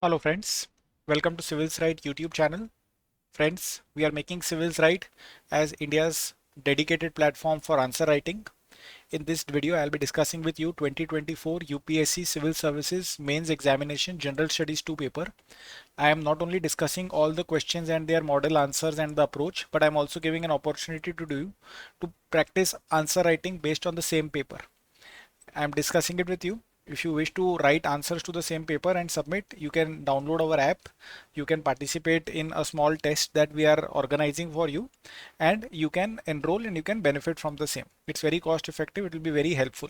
Hello friends, welcome to CivilsWrite YouTube channel. Friends, we are making CivilsWrite as India's dedicated platform for answer writing. In this video, I'll be discussing with you 2024 UPSC Civil Services Mains Examination General Studies 2 paper. I am not only discussing all the questions and their model answers and the approach, but I'm also giving an opportunity to practice answer writing based on the same paper. I'm discussing it with you. If you wish to write answers to the same paper and submit, you can download our app. You can participate in a small test that we are organizing for you, and you can enroll and you can benefit from the same. It's very cost effective. It will be very helpful.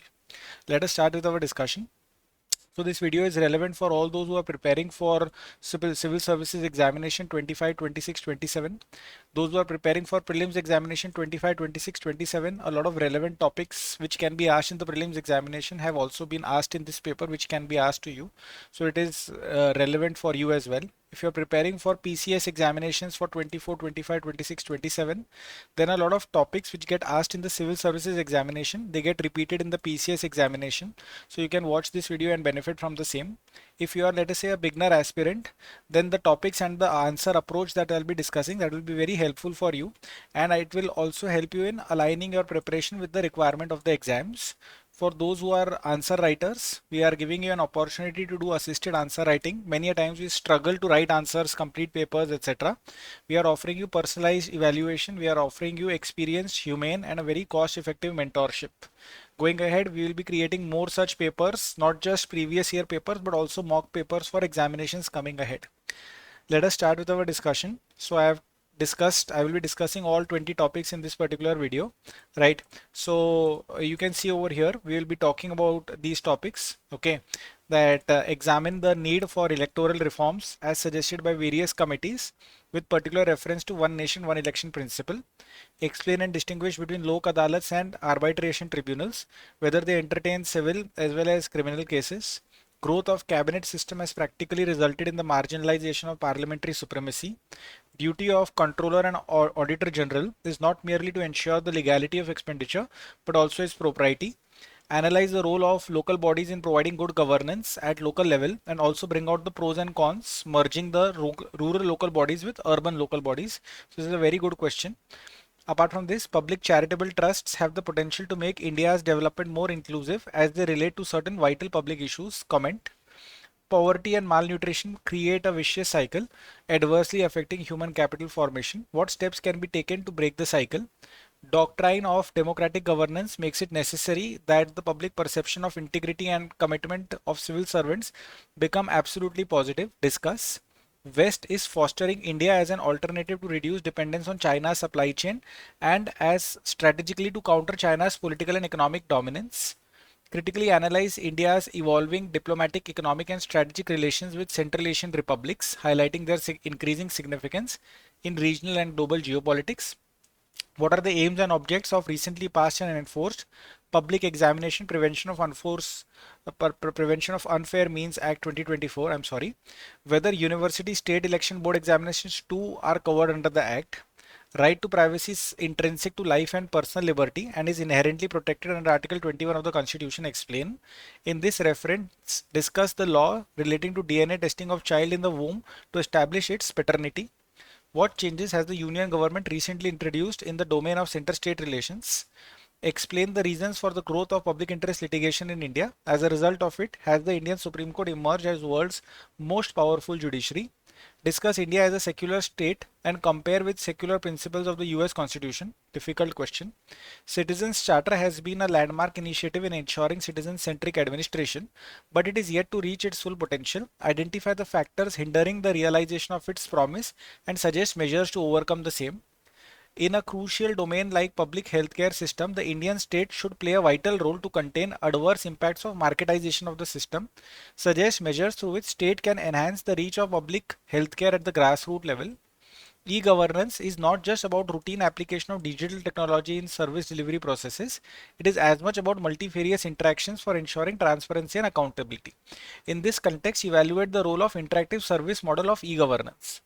Let us start with our discussion. So this video is relevant for all those who are preparing for civil services examination 25, 26, 27. Those who are preparing for prelims examination 25, 26, 27. A lot of relevant topics which can be asked in the prelims examination have also been asked in this paper, which can be asked to you. So it is relevant for you as well. If you're preparing for PCS examinations for 24, 25, 26, 27, then a lot of topics which get asked in the civil services examination, they get repeated in the PCS examination. So you can watch this video and benefit from the same. If you are, let us say, a beginner aspirant, then the topics and the answer approach that I'll be discussing, that will be very helpful for you, and it will also help you in aligning your preparation with the requirement of the exams. For those who are answer writers, we are giving you an opportunity to do assisted answer writing. Many a times we struggle to write answers, complete papers, etc. We are offering you personalized evaluation. We are offering you experienced, humane, and a very cost-effective mentorship. Going ahead, we will be creating more such papers, not just previous year papers, but also mock papers for examinations coming ahead. Let us start with our discussion. So I will be discussing all 20 topics in this particular video, right? So you can see over here, we will be talking about these topics, okay, that examine the need for electoral reforms as suggested by various committees with particular reference to one nation, one election principle, explain and distinguish between Lok Adalats and Arbitration tribunals, whether they entertain civil as well as criminal cases. Growth of cabinet system has practically resulted in the marginalisation of parliamentary supremacy. Duty of Comptroller and Auditor General is not merely to ensure the legality of expenditure, but also its propriety. Analyze the role of local bodies in providing good governance at local level and also bring out the pros and cons, merging the rural local bodies with urban local bodies. So this is a very good question. Apart from this, public charitable trusts have the potential to make India's development more inclusive as they relate to certain vital public issues. Comment. Poverty and malnutrition create a vicious cycle, adversely affecting human capital formation. What steps can be taken to break the cycle? Doctrine of democratic governance makes it necessary that the public perception of integrity and commitment of civil servants become absolutely positive. Discuss. West is fostering India as an alternative to reduce dependence on China's supply chain and as strategically to counter China's political and economic dominance. Critically analyze India's evolving diplomatic, economic, and strategic relations with Central Asian republics, highlighting their increasing significance in regional and global geopolitics. What are the aims and objects of recently passed and enforced Public Examination Prevention of Unfair Means Act 2024? I'm sorry. Whether University State Election Board examinations too are covered under the Act. Right to privacy is intrinsic to life and personal liberty and is inherently protected under Article 21 of the Constitution. Explain. In this reference, discuss the law relating to DNA testing of child in the womb to establish its paternity. What changes has the Union government recently introduced in the domain of interstate relations? Explain the reasons for the growth of public interest litigation in India. As a result of it, has the Indian Supreme Court emerged as world's most powerful judiciary? Discuss India as a secular state and compare with secular principles of the US Constitution. Difficult question. Citizens Charter has been a landmark initiative in ensuring citizen-centric administration, but it is yet to reach its full potential. Identify the factors hindering the realization of its promise and suggest measures to overcome the same. In a crucial domain like public healthcare system, the Indian state should play a vital role to contain adverse impacts of marketization of the system. Suggest measures through which state can enhance the reach of public healthcare at the grassroots level. E-governance is not just about routine application of digital technology in service delivery processes. It is as much about multifarious interactions for ensuring transparency and accountability. In this context, evaluate the role of interactive service model of e-governance.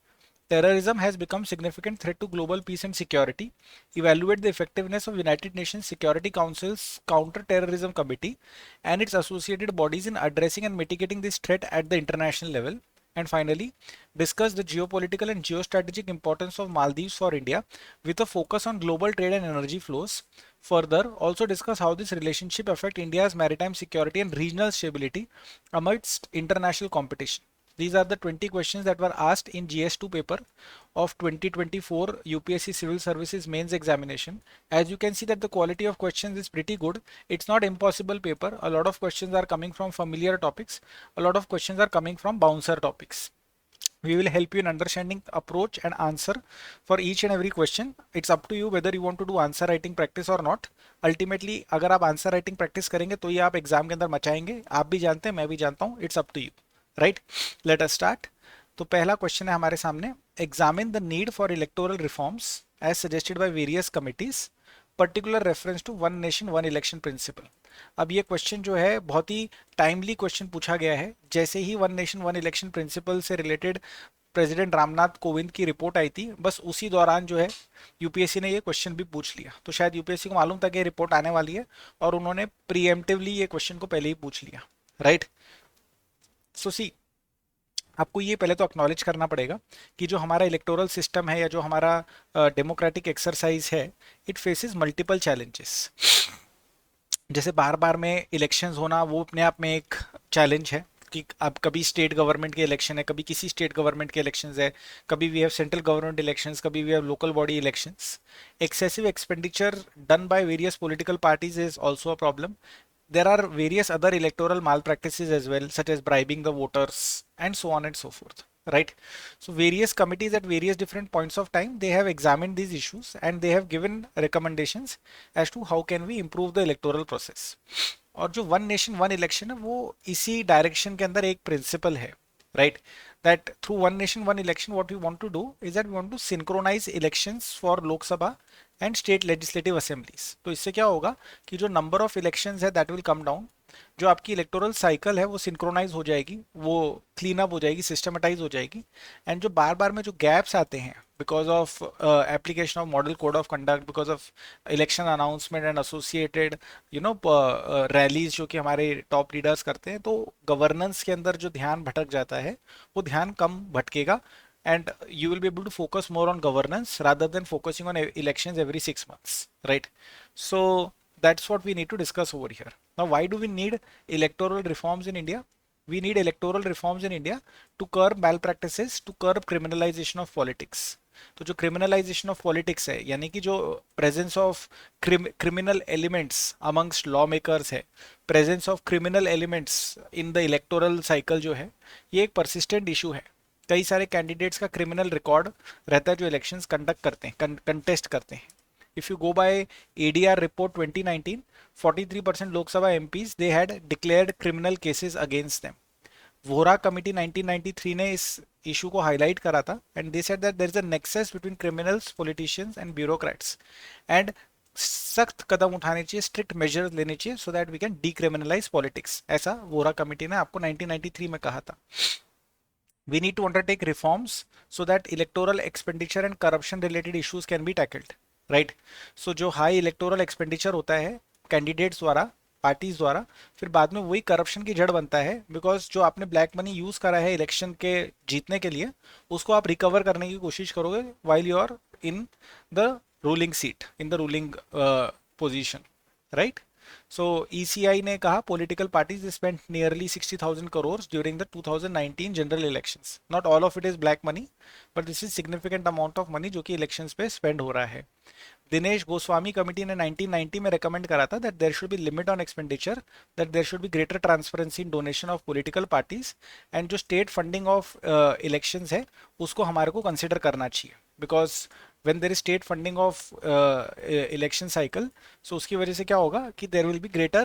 Terrorism has become a significant threat to global peace and security. Evaluate the effectiveness of United Nations Security Council's Counter-Terrorism Committee and its associated bodies in addressing and mitigating this threat at the international level. And finally, discuss the geopolitical and geostrategic importance of Maldives for India with a focus on global trade and energy flows. Further, also discuss how this relationship affect India's maritime security and regional stability amidst international competition. These are the 20 questions that were asked in GS2 paper of 2024 UPSC Civil Services Mains Examination. As you can see that the quality of questions is pretty good. It's not impossible paper. A lot of questions are coming from familiar topics. A lot of questions are coming from bouncer topics. We will help you in understanding approach and answer for each and every question. It's up to you whether you want to do answer writing practice or not. Ultimately अगर आप answer writing practice करेंगे तो ये आप exam के अंदर मचाएंगे. आप भी जानते हैं, मैं भी जानता हूँ. It's up to you, right. Let us start. तो पहला क्वेश्चन है हमारे सामने. Examine the need for electoral reforms as suggested by various committees, particular reference to one nation one election principle. अब ये क्वेश्चन जो है बहुत ही टाइमली क्वेश्चन पूछा गया है. जैसे ही one nation one election principle से रिलेटेड प्रेसिडेंट रामनाथ कोविंद की रिपोर्ट आई थी, बस उसी दौरान जो है यूपीएससी ने ये क्वेश्चन भी पूछ लिया. तो शायद यूपीएससी को मालूम था कि रिपोर्ट आने वाली है और उन्होंने प्रीएम्प्टिवली ये क्वेश्चन को पहले ही पूछ लिया, राइट. सो सी, आपको ये पहले तो एक्नॉलेज करना पड़ेगा कि जो हमारा इलेक्टोरल सिस्टम है या जो हमारा डेमोक्रेटिक एक्सरसाइज है, इट फेसेस मल्टीपल चैलेंजेस. जैसे बार बार में इलेक्शंस होना वो अपने आप में एक चैलेंज है कि अब कभी स्टेट गवर्नमेंट के इलेक्शन है, कभी किसी स्टेट गवर्नमेंट के इलेक्शंस है, कभी we have central government elections, कभी we have local body elections. Excessive expenditure done by various political parties is also a problem. There are various other electoral malpractices as well, such as bribing the voters and so on and so forth, right. So various committees at various different points of time, they have examined these issues and they have given recommendations as to how can we improve the electoral process. और जो one nation one election है वो इसी direction के अंदर एक principle है, right. That through one nation one election what we want to do is that we want to synchronise elections for Lok Sabha and state legislative assemblies. तो इससे क्या होगा कि जो नंबर ऑफ इलेक्शंस है दैट विल कम डाउन. जो आपकी electoral cycle है वो सिंक्रोनाइज हो जाएगी, वो क्लीन अप हो जाएगी, सिस्टमेटाइज हो जाएगी. एंड जो बार बार में जो गैप्स आते हैं because of application of model code of conduct, because of election announcement and associated rallies जो कि हमारे टॉप लीडर्स करते हैं, तो गवर्नेंस के अंदर जो ध्यान भटक जाता है वो ध्यान कम भटकेगा. And you will be able to focus more on governance rather than focusing on elections every 6 months, right. So that's what we need to discuss over here. Now why do we need electoral reforms in India? We need electoral reforms in India to curb malpractices, to curb criminalization of politics. तो जो criminalization of politics है, यानी कि जो presence of criminal elements amongst lawmakers है, presence of criminal elements in the electoral cycle जो है, ये एक persistent issue है. कई सारे कैंडिडेट्स का क्रिमिनल रिकॉर्ड रहता है जो इलेक्शंस कंडक्ट करते हैं, कंटेस्ट करते हैं. If you go by ADR report 2019, 43% Lok Sabha MPs they had declared criminal cases against them. Vohra committee 1993 ने इस इशू को हाईलाइट करा था and they said that there is a nexus between criminals, politicians and bureaucrats and सख्त कदम उठाने चाहिए, strict measures लेने चाहिए so that we can decriminalise politics. ऐसा वोरा कमिटी ने आपको 1993 में कहा था. We need to undertake reforms so that electoral expenditure and corruption related issues can be tackled, right. So जो high electoral expenditure होता है कैंडिडेट्स द्वारा, पार्टीज द्वारा, फिर बाद में वही करप्शन की जड़ बनता है. बिकॉज जो आपने ब्लैक मनी यूज करा है इलेक्शन के जीतने के लिए, उसको आप रिकवर करने की कोशिश करोगे while you are in the ruling seat, in the ruling position, right. So ECI ने कहा political parties spent nearly 60,000 crores during the 2019 general elections. Not all of it is black money, but this is significant amount of money जो कि elections पे spend हो रहा है. Dinesh Goswami committee ने 1990 में recommend करा था that there should be limit on expenditure, that there should be greater transparency in donation of political parties, and जो state funding of elections है उसको हमारे को consider करना चाहिए. Because when there is state funding of election cycle, so उसकी वजह से क्या होगा कि there will be greater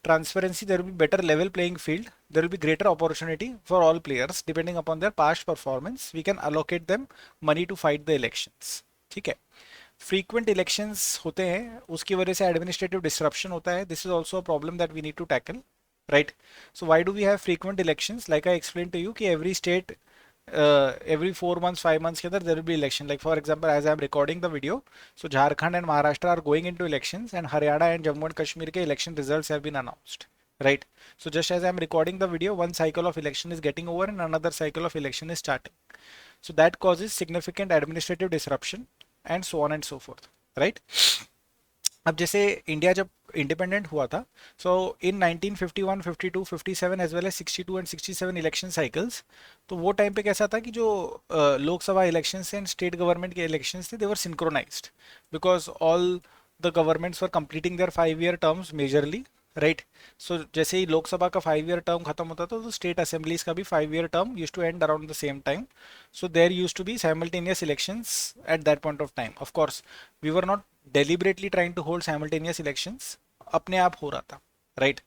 transparency, there will be better level playing field, there will be greater opportunity for all players depending upon their past performance. We can allocate them money to fight the elections, ठीक है. frequent elections होते हैं, उसकी वजह से administrative disruption होता है. This is also a problem that we need to tackle, right. So why do we have frequent elections? Like I explained to you कि every state every 4 months 5 months के अंदर there will be election. Like for example, as I am recording the video, so Jharkhand and Maharashtra are going into elections and Haryana and Jammu and Kashmir के election results have been announced, right? So just as I'm recording the video, one cycle of election is getting over and another cycle of election is starting. So that causes significant administrative disruption and so on and so forth, right? अब जैसे India जब independent हुआ था, so in 1951, 52, 57 as well as 62 and 67 election cycles, तो वो time पे कैसा था कि जो Lok Sabha elections and state government के इलेक्शंस थे, they were synchronized because all the governments were completing their 5 year terms majorly, right? So जैसे ही लोकसभा का 5 ईयर टर्म खत्म होता था, तो स्टेट असेंबलीज का भी 5 year term use to end around the same time. So there used to be simultaneous elections at that point of time. Of course, we were not deliberately trying to hold simultaneous elections. अपने आप हो रहा था, right?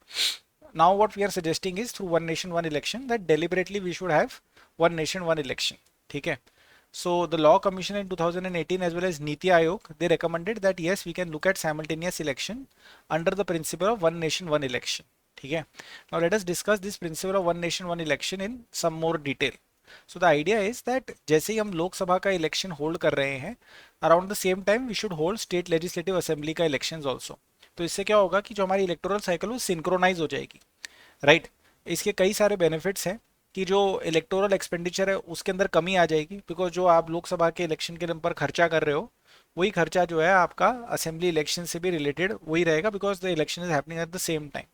Now what we are suggesting is through one nation one election that deliberately we should have one nation one election. ठीक है? So the Law Commission in 2018 as well as Niti Aayog, they recommended that yes, we can look at simultaneous election under the principle of one nation one election. ठीक है? Now let us discuss this principle of one nation one election in some more detail. So the idea is that जैसे ही हम लोकसभा का election hold कर रहे हैं, around the same time we should hold state legislative assembly का elections also. तो इससे क्या होगा कि जो हमारी इलेक्टोरल साइकिल वो सिंक्रोनाइज हो जाएगी, राइट? इसके कई सारे बेनिफिट्स हैं कि जो इलेक्टोरल एक्सपेंडिचर है उसके अंदर कमी आ जाएगी, बिकॉज जो आप लोकसभा के इलेक्शन के नंबर खर्चा कर रहे हो, वही खर्चा जो है आपका असेंबली इलेक्शन से भी रिलेटेड वही रहेगा, because the election is happening at the same time.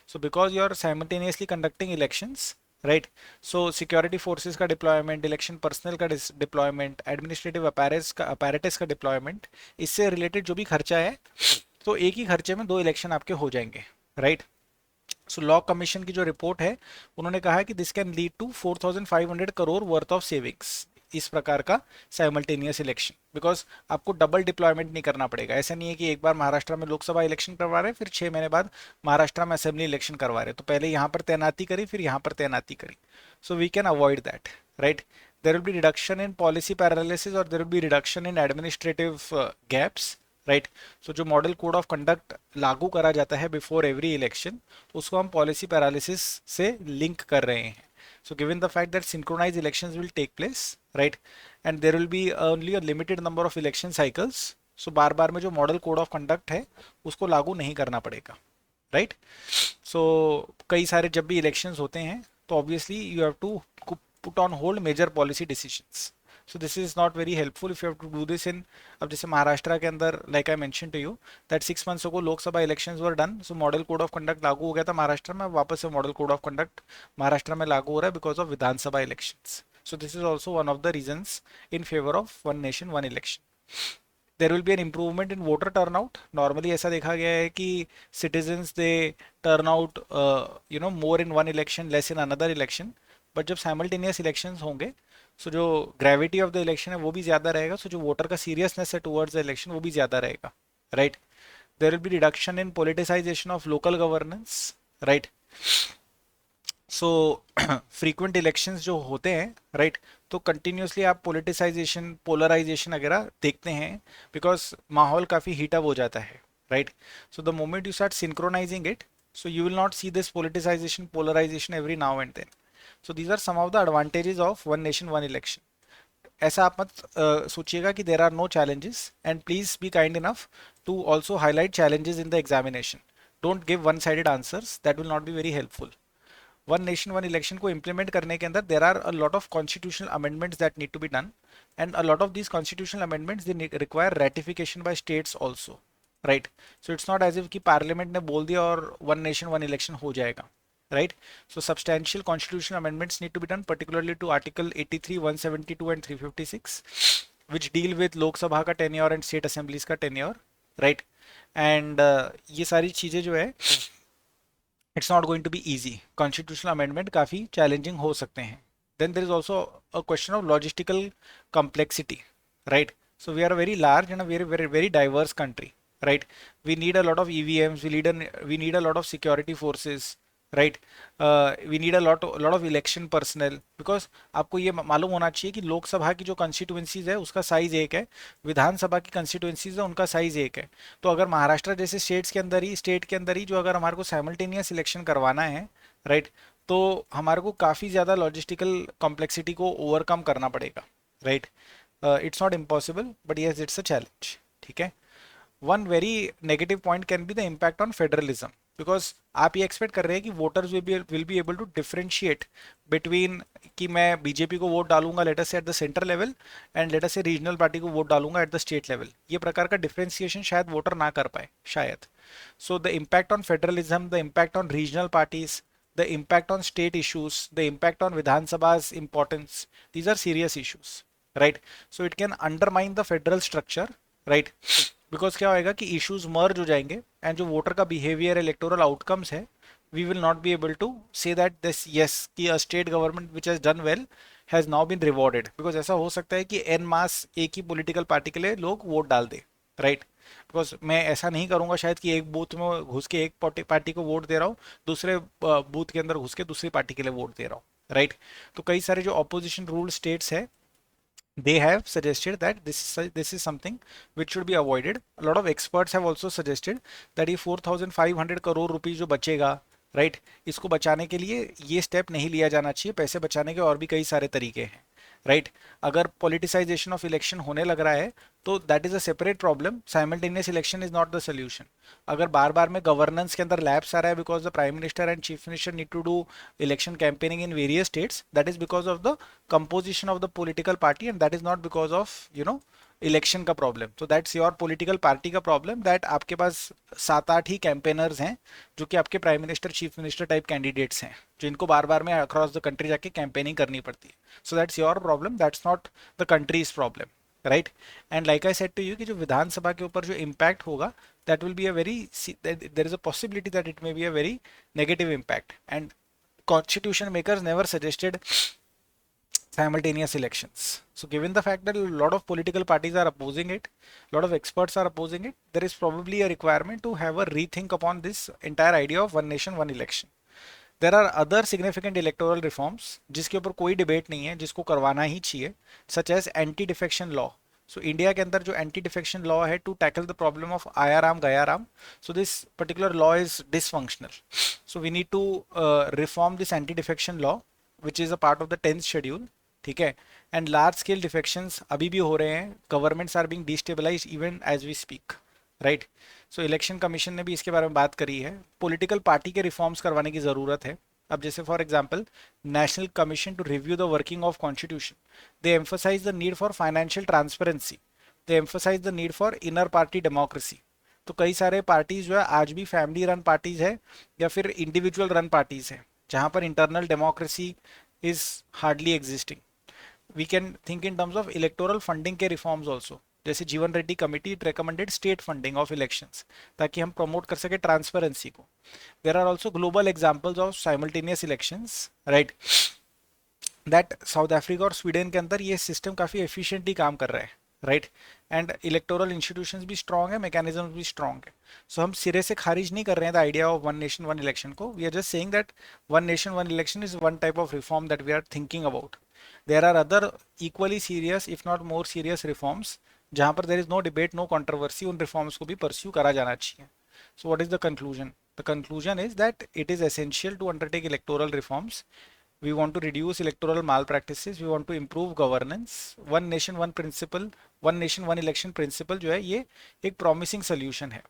So because you are simultaneously conducting elections, right? So security forces का deployment, election personnel का deployment, administrative apparatus का deployment, इससे related जो भी खर्चा है, तो एक ही खर्चे में दो इलेक्शन आपके हो जाएंगे, राइट? सो लॉ कमीशन की जो रिपोर्ट है, उन्होंने कहा है कि this can lead to 4,500 crore worth of savings, इस प्रकार का साइमल्टेनियस इलेक्शन, बिकॉज आपको डबल डिप्लॉयमेंट नहीं करना पड़ेगा. ऐसा नहीं है कि एक बार महाराष्ट्र में लोकसभा इलेक्शन करवा रहे हैं, फिर 6 महीने बाद महाराष्ट्र में असेंबली इलेक्शन करवा रहे हैं, तो पहले यहाँ पर तैनाती करी, फिर यहाँ पर तैनाती करी. So we can avoid that, right? There will be reduction in policy paralysis और there will be reduction in administrative gaps, right? So जो मॉडल कोड ऑफ कंडक्ट लागू करा जाता है बिफोर एवरी इलेक्शन, उसको हम पॉलिसी पैरालिसिस से link कर रहे हैं. So given the fact that synchronized elections will take place, right, and there will be only a limited number of election cycles, so बार बार में जो मॉडल कोड ऑफ कंडक्ट है उसको लागू नहीं करना पड़ेगा, राइट? सो कई सारे जब भी इलेक्शंस होते हैं, तो obviously you have to put on hold major policy decisions. So this is not very helpful if you have to do this in, अब जैसे महाराष्ट्र के अंदर, like I mention to you that 6 months को Lok Sabha elections were done, so model code of conduct लागू हो गया था महाराष्ट्र में, वापस से model code of conduct Maharashtra में लागू हो रहा है because of Vidhan Sabha elections. So this is also one of the reasons in favour of one nation one election. There will B an improvement in voter turnout. Normally ऐसा देखा गया है कि citizens they turn out more in one election less in another election, but जब simultaneous elections होंगे, सो जो gravity of the election है वो भी ज़्यादा रहेगा, सो जो वोटर का सीरियसनेस है टुवर्ड्स द इलेक्शन वो भी ज़्यादा रहेगा, right? There will be reduction in politicisation of local governance, right? So frequent elections जो होते हैं, राइट, तो कंटिन्यूसली आप पोलिटिसाइजेशन, पोलराइजेशन वगैरह देखते हैं, बिकॉज माहौल काफ़ी हीटअप हो जाता है, right? So the moment you start synchronising it, so you will not see this politicization, polarization every now and then. So these are some of the advantages of one nation one election. ऐसा आप मत सोचिएगा कि there are no challenges, and please be kind enough to also highlight challenges in the examination. Don't give one sided answers, that will not be very helpful. One nation one election को implement करने के अंदर there are a lot of constitutional amendments that need to be done, and a lot of these constitutional amendments they require ratification by states also, right? So it's not as if कि parliament ने बोल दिया और one nation one election हो जाएगा, right? So substantial constitutional amendments need to be done, particularly to Article 83, 172 and 356, which deal with Lok Sabha का tenure and state assemblies का tenure, right? And ये सारी चीज़ें जो है, it's not going to be easy. Constitutional amendment काफ़ी challenging हो सकते हैं. Then there is also a question of logistical complexity, right? So we are a very large and a very diverse country, right? We need a lot of EVMs. We need a lot of security forces, right? We need a lot of election personnel, because आपको ये मालूम होना चाहिए कि लोकसभा की जो constituencies है उसका साइज एक है, विधानसभा की कंस्टिट्यूएंसीज है उनका साइज एक है. तो अगर महाराष्ट्र जैसे स्टेट के अंदर ही जो अगर हमारे को साइमल्टेनियस इलेक्शन करवाना है, राइट, तो हमारे को काफ़ी ज़्यादा लॉजिस्टिकल कॉम्प्लेक्सिटी को ओवरकम करना पड़ेगा, right? It's not impossible, but yes it's a challenge, ठीक है? One very negative point can be the impact on federalism. Because आप ये एक्सपेक्ट कर रहे हैं कि voters will be able to differentiate between कि मैं बीजेपी को वोट डालूंगा लेटर से at the centre level and later से रीजनल पार्टी को वोट डालूंगा एट द स्टेट लेवल। ये प्रकार का डिफरेंशिएशन शायद वोटर ना कर पाए शायद। So the impact on federalism, the impact on regional parties, the impact on state issues, the impact on Vidhan Sabha's importance, these are serious issues, right? So it can undermine the federal structure, right? Because क्या होएगा कि issues merge हो जाएंगे and जो voter का behavior electoral outcomes है, we will not be able to say that this yes कि a state government which has done well has now been rewarded, because ऐसा हो सकता है कि en mass एक ही political party के लिए लोग वोट डाल दे, right? बिकॉज मैं ऐसा नहीं करूंगा शायद कि एक बूथ में घुस के एक पार्टी को वोट दे रहा हूँ, दूसरे बूथ के अंदर घुस के दूसरी पार्टी के लिए वोट दे रहा हूँ, राइट? तो कई सारे जो ऑपोजिशन रूल स्टेट्स है, they have suggested that this is something which should be avoided. A lot of experts have also suggested that ये 4,500 करोड़ रुपए जो बचेगा, राइट, इसको बचाने के लिए ये स्टेप नहीं लिया जाना चाहिए। पैसे बचाने के और भी कई सारे तरीके हैं, राइट? अगर पॉलिटिसाइजेशन ऑफ इलेक्शन होने लग रहा है तो that is a separate problem. Simultaneous election is not the solution. अगर बार बार में गवर्नेंस के अंदर लैप्स आ रहा है because the prime minister and chief minister need to do election campaigning in various states, that is because of the composition of the political party and that is not because of election का problem. तो that's your political party का problem, that आपके पास 7-8 ही campaigners हैं जो कि आपके prime minister chief minister type candidates हैं, जो इनको बार बार में अक्रॉस द कंट्री जाके कैंपेनिंग करनी पड़ती है। So that's your problem, that's not the country's problem, right? And like I said to you कि जो विधानसभा के ऊपर जो इम्पैक्ट होगा that will be a very, there is a possibility that it may be a very negative impact. And constitution makers never suggested simultaneous elections. So given the fact that a lot of political parties are opposing it, a lot of experts are opposing it, there is probably a requirement to have a rethink upon this entire idea of one nation one election. There are other significant electoral reforms जिसके ऊपर कोई debate नहीं है, जिसको करवाना ही चाहिए, such as anti defection law. So India के अंदर जो एंटी डिफेक्शन लॉ है to tackle the problem of Aaya Ram Gaya Ram, so this particular law is dysfunctional. So we need to reform this anti defection law which is a part of the 10th schedule, ठीक है? And large scale defections अभी भी हो रहे हैं, governments are being destabilise even as we speak, right? So election commission ने भी इसके बारे में बात करी है। पॉलिटिकल पार्टी के रिफॉर्म्स करवाने की ज़रूरत है। अब जैसे for example national commission to review the working of constitution, they emphasise the need for financial transparency, they emphasise the need for inner party democracy. तो कई सारे पार्टीज जो है आज भी फैमिली रन पार्टीज है या फिर इंडिविजुअल रन पार्टीज है जहां पर internal democracy is hardly existing. We can think in terms of electoral funding के रिफॉर्म्स ऑल्सो। जैसे Jeevan Reddy committee it recommended state funding of elections ताकि हम प्रमोट कर सके ट्रांसपेरेंसी को। There are also global examples of simultaneous elections, right? That South Africa और Sweden के अंदर ये सिस्टम काफ़ी एफिशिएंटली काम कर रहा है, राइट? एंड इलेक्टोरल इंस्टीट्यूशंस भी स्ट्रॉन्ग है, मैकेनिज्म भी स्ट्रॉन्ग है। सो हम सिरे से खारिज नहीं कर रहे हैं the idea of one nation one election को। We are just saying that one nation one election is one type of reform that we are thinking about. There are other equally serious if not more serious reforms जहां पर there is no debate no controversy, उन reforms को भी pursue करा जाना चाहिए। So what is the conclusion? The conclusion is that it is essential to undertake electoral reforms. We want to reduce electoral malpractices, we want to improve governance, one nation one principle, one nation one election principle जो है ये एक promising solution है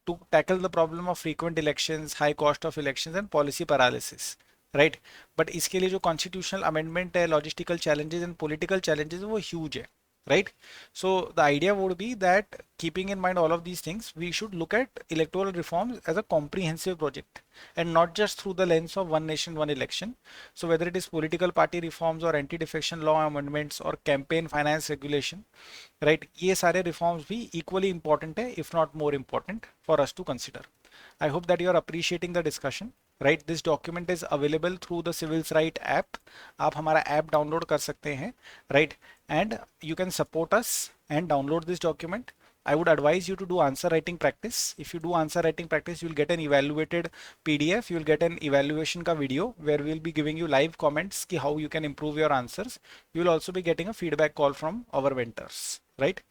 to tackle the problem of frequent elections, high cost of elections and policy paralysis, right? But इसके लिए जो constitutional amendment है, logistical challenges and political challenges वो huge है, right? So the idea would be that keeping in mind all of these things, we should look at electoral reforms as a comprehensive project and not just through the lens of one nation one election. So whether it is political party reforms or anti-defection law amendments or campaign finance regulation, right, ये सारे reforms भी equally important है if not more important for us to consider. I hope that you are appreciating the discussion, right? This document is available through the CivilsWrite app. आप हमारा app download कर सकते हैं, right? And you can support us and download this document. I would advise you to do answer writing practice. If you do answer writing practice, you will get an evaluated PDF. You will get an evaluation ka video where we will be giving you live comments ki how you can improve your answers. You will also be getting a feedback call from our mentors, right?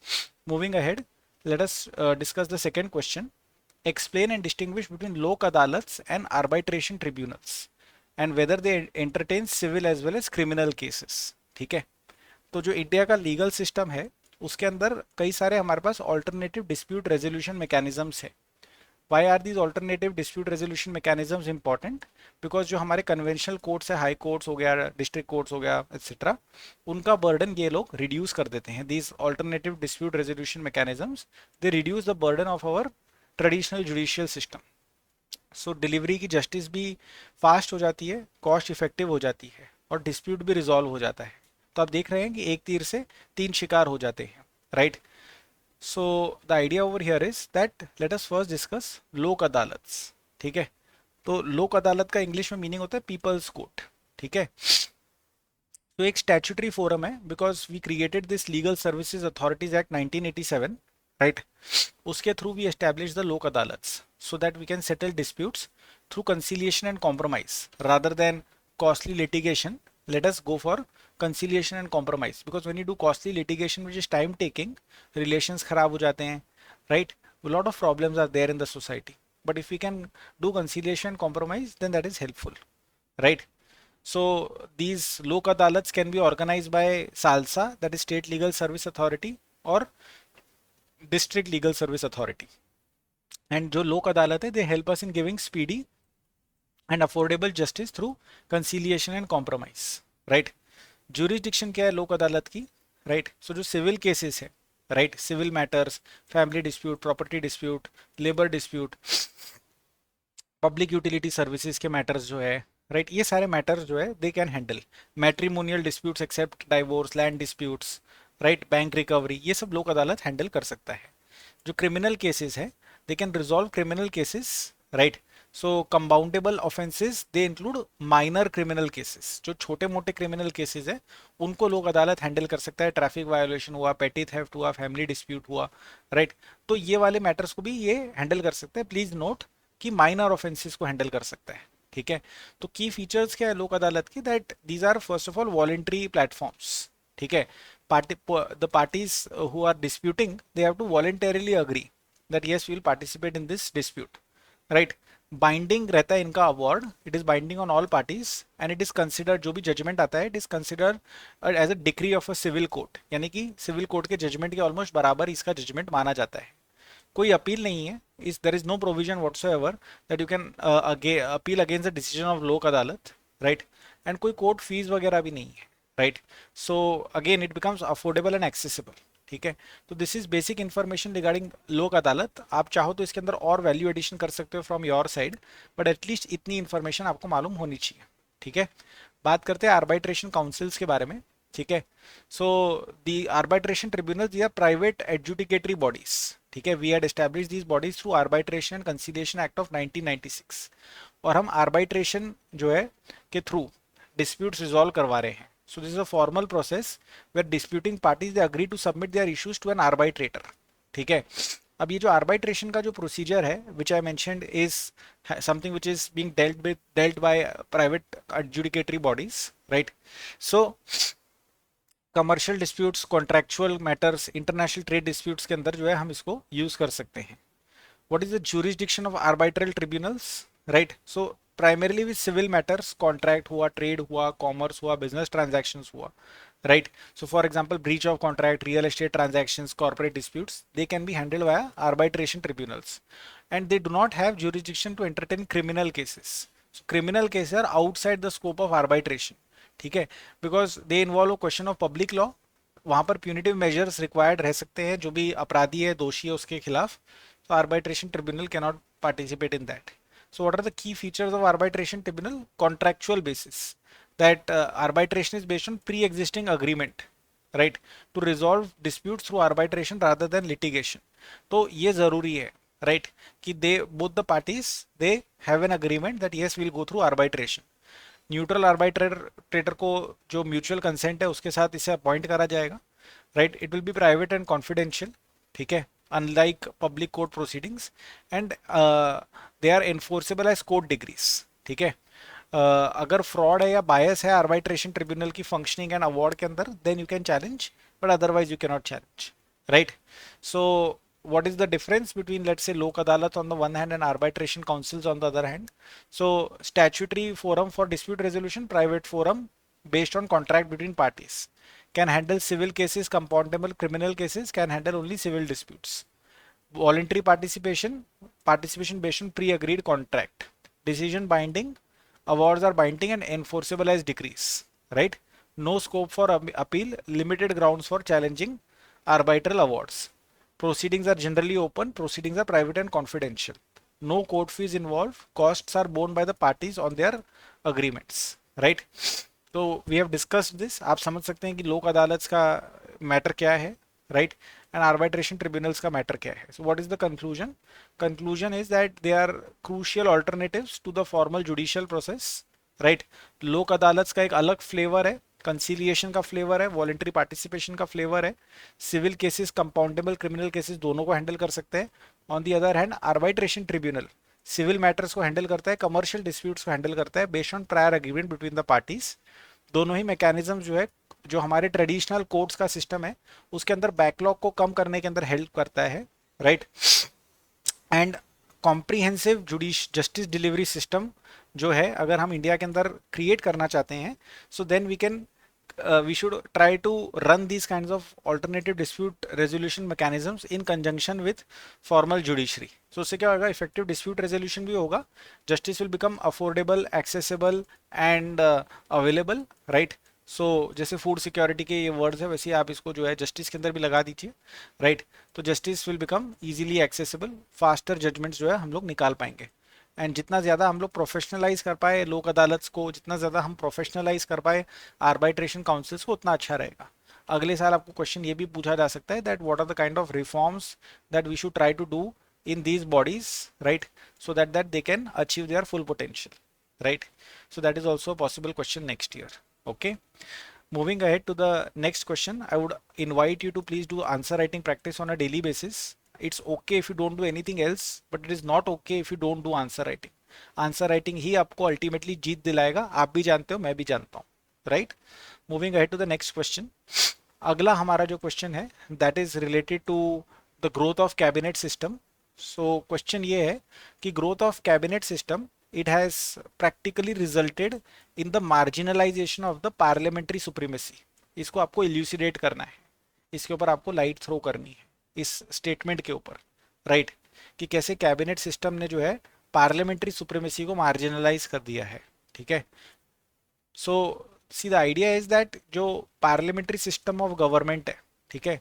Moving ahead, let us discuss the second question. Explain and distinguish between Lok Adalats and Arbitration Tribunals and whether they entertain civil as well as criminal cases. ठीक है? तो जो India का legal system है उसके अंदर कई सारे हमारे पास ऑल्टरनेटिव डिस्प्यूट रेजोल्यूशन मैकेनिज्म्स है। Why are these alternative dispute resolution mechanisms important? Because जो हमारे कन्वेंशनल कोर्ट्स है, हाई कोर्ट्स हो गया, डिस्ट्रिक्ट कोर्ट्स हो गया, एक्सेट्रा, उनका बर्डन ये लोग रिड्यूस कर देते हैं. These alternative dispute resolution mechanisms, they reduce the burden of our traditional judicial system. So delivery की जस्टिस भी फास्ट हो जाती है, कॉस्ट इफेक्टिव हो जाती है, और डिस्प्यूट भी रिजॉल्व हो जाता है. तो आप देख रहे हैं कि एक तीर से तीन शिकार हो जाते हैं, right? So the idea over here is that let us first discuss लोक अदालत्स. ठीक है, तो लोक अदालत का इंग्लिश में मीनिंग होता है पीपल्स कोर्ट. ठीक है, तो एक स्टैट्यूटरी फोरम है, because we created this legal services authorities act 1987, right? उसके through we establish the Lok adalats so that we can settle disputes through conciliation and compromise rather than costly litigation. Let us go for conciliation and compromise, because when you do costly litigation which is time taking, relations खराब हो जाते हैं, right? A lot of problems are there in the society, but if we can do conciliation and compromise, then that is helpful, right? So these lok adalats can be organized by SALSA, that is State Legal Service Authority, or District Legal Service Authority. And जो लोक अदालत है, they help us in giving speedy and affordable justice through conciliation and compromise, right? Jurisdiction क्या है लोक अदालत की, right? So जो civil cases है, right, civil matters, family dispute, property dispute, labour dispute, public utility services के matters जो है, right, ये सारे मैटर्स जो है they can handle. Matrimonial disputes except divorce, land disputes, right, bank recovery, ये सब लोक अदालत हैंडल कर सकता है. जो क्रिमिनल केसेस है, they can resolve criminal cases, right? So compoundable offenses, they include minor criminal cases. जो छोटे मोटे criminal cases है, उनको लोक अदालत हैंडल कर सकता है. ट्रैफिक वायोलेशन हुआ, पेटी थेफ्ट हुआ, फैमिली डिस्प्यूट हुआ, राइट? तो ये वाले मैटर्स को भी ये हैंडल कर सकते हैं. प्लीज नोट कि माइनर ऑफेंसेस को हैंडल कर सकता है. ठीक है, तो की फीचर्स क्या है लोक अदालत की? That these are first of all voluntary platforms. ठीक है, the parties who are disputing, they have to voluntarily agree that yes we will participate in this dispute, right? Binding रहता है इनका award, it is binding on all parties, and it is considered, जो भी judgment आता है it is considered as a decree of a civil court, यानी कि civil court के जजमेंट के ऑलमोस्ट बराबर इसका जजमेंट माना जाता है. कोई अपील नहीं है, इस there is no provision whatsoever that you can appeal against the decision of Lok Adalat, right? And कोई कोर्ट फीस वगैरह भी नहीं है, right? So again it becomes affordable and accessible. ठीक है, तो this is basic information regarding Lok Adalat. आप चाहो तो इसके अंदर और वैल्यू एडिशन कर सकते हो from your side, but at least इतनी इन्फॉर्मेशन आपको मालूम होनी चाहिए. ठीक है, बात करते हैं आर्बिट्रेशन काउंसिल्स के बारे में. ठीक है, so the arbitration tribunal, they are private adjudicatory bodies. ठीक है, we had establish these bodies through arbitration and conciliation act of 1996, और हम आर्बिट्रेशन जो है के थ्रू डिस्प्यूट्स रिजॉल्व करवा रहे हैं. So this is a formal process where disputing parties they agree to submit their issues to an arbitrator. ठीक है, अब ये जो arbitration का जो procedure है, which I mentioned is something which is being dealt by private adjudicatory bodies, right? So commercial disputes, contractual matters, international trade disputes के अंदर जो है हम इसको use कर सकते हैं. What is the jurisdiction of arbitral tribunals, right? So primarily with civil matters, contract हुआ, trade हुआ, commerce हुआ, business transactions हुआ, right? So for example breach of contract, real estate transactions, corporate disputes, they can be handled via arbitration tribunals, and they do not have jurisdiction to entertain criminal cases. So criminal cases are outside the scope of arbitration. ठीक है, because they involve a question of public law. वहां पर punitive measures required रह सकते हैं, जो भी अपराधी है, दोषी है, उसके खिलाफ. So arbitration tribunal cannot participate in that. So what are the key features of arbitration tribunal? Contractual basis, that arbitration is based on pre-existing agreement, right? To resolve disputes through arbitration rather than litigation. तो ये जरूरी है, right? कि they both the parties they have an agreement that yes we'll go through arbitration. Neutral arbitrator को जो mutual consent है उसके साथ इसे अपॉइंट करा जाएगा, right? It will be private and confidential. ठीक है, unlike public court proceedings, and they are enforceable as court degrees. ठीक है, अगर फ्रॉड है या बायस है आर्बिट्रेशन ट्रिब्यूनल की फंक्शनिंग एंड अवार्ड के अंदर, then you can challenge, but otherwise you can not challenge, right? So what is the difference between, let's say, lok adalat on the one hand and arbitration councils on the other hand? So statutory forum for dispute resolution, private forum based on contract between parties, can handle civil cases, compoundable criminal cases, can handle only civil disputes, Voluntary participation, participation based on pre-agreed contract. Decision binding, awards are binding and enforceable as decrees, right? No scope for appeal, limited grounds for challenging arbitral awards. Proceedings are generally open, proceedings are private and confidential. No court fees involved, costs are borne by the parties on their agreements, right? तो we have discussed this. आप समझ सकते हैं कि लोक अदालत का matter क्या है, राइट, एंड आर्बिट्रेशन ट्रिब्यूनल्स का मैटर क्या है. So what is the conclusion? Conclusion is that they are crucial alternatives to the formal judicial process, right. Lok Adalat का एक अलग फ्लेवर है, कंसीलिएशन का फ्लेवर है, वॉलेंट्री पार्टिसिपेशन का फ्लेवर है, civil cases, compoundable criminal cases दोनों को हैंडल कर सकते हैं. On the other hand arbitration tribunal civil matters को हैंडल करता है, कमर्शियल डिस्प्यूट्स को हैंडल करता है based on prior agreement between the parties. दोनों ही मैकेनिज्म जो है, जो हमारे ट्रेडिशनल कोर्ट्स का सिस्टम है उसके अंदर बैकलॉग को कम करने के अंदर हेल्प करता है, right. And comprehensive judicial justice delivery system जो है अगर हम इंडिया के अंदर क्रिएट करना चाहते हैं, so then we can we should try to run these kinds of alternative dispute resolution mechanisms in conjunction with formal judiciary. So उससे क्या होगा, effective dispute resolution भी होगा, justice will become affordable, accessible and available, right. So जैसे food security के ये words है वैसे आप इसको जो है जस्टिस के अंदर भी लगा दीजिए, राइट. तो justice will become easily accessible, faster judgments जो है हम लोग निकाल पाएंगे. एंड जितना ज़्यादा हम लोग प्रोफेशनलाइज कर पाए लोक अदालत को, जितना ज़्यादा हम प्रोफेशनलाइज कर पाए आर्बिट्रेशन काउंसिल्स को, उतना अच्छा रहेगा. अगले साल आपको क्वेश्चन ये भी पूछा जा सकता है that what are the kind of reforms that we should try to do in these bodies, right, so that they can achieve their full potential, right. So that is also a possible question next year. Okay, moving ahead to the next question, I would invite you to please do answer writing practice on a daily basis. It's okay if you don't do anything else, but it is not okay if you don't do answer writing. Answer writing ही आपको ultimately जीत दिलाएगा, आप भी जानते हो, मैं भी जानता हूँ, right. Moving ahead to the next question. अगला हमारा जो क्वेश्चन है that is related to the growth of cabinet system. So question ये है कि growth of cabinet system it has practically resulted in the marginalization of the parliamentary supremacy. इसको आपको इल्यूसिडेट करना है, इसके ऊपर आपको लाइट थ्रो करनी है इस स्टेटमेंट के ऊपर, राइट, कि कैसे कैबिनेट सिस्टम ने जो है पार्लियामेंट्री सुप्रीमेसी को मार्जिनलाइज कर दिया है, ठीक है. So see the idea is that जो पार्लियामेंट्री सिस्टम ऑफ गवर्नमेंट है, ठीक है,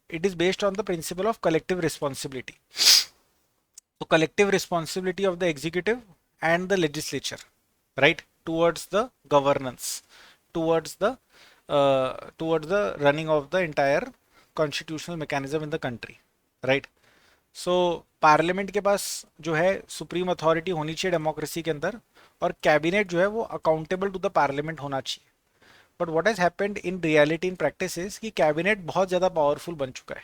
it is based on the principle of collective responsibility. तो collective responsibility of the executive and the legislature, right, towards the governance, towards the running of the entire constitutional mechanism in the country, right. So parliament के पास जो है supreme authority होनी चाहिए democracy के अंदर, और cabinet जो है वो अकाउंटेबल टू द पार्लियामेंट होना चाहिए. But what has happened in reality in practice is कि कैबिनेट बहुत ज़्यादा पावरफुल बन चुका है,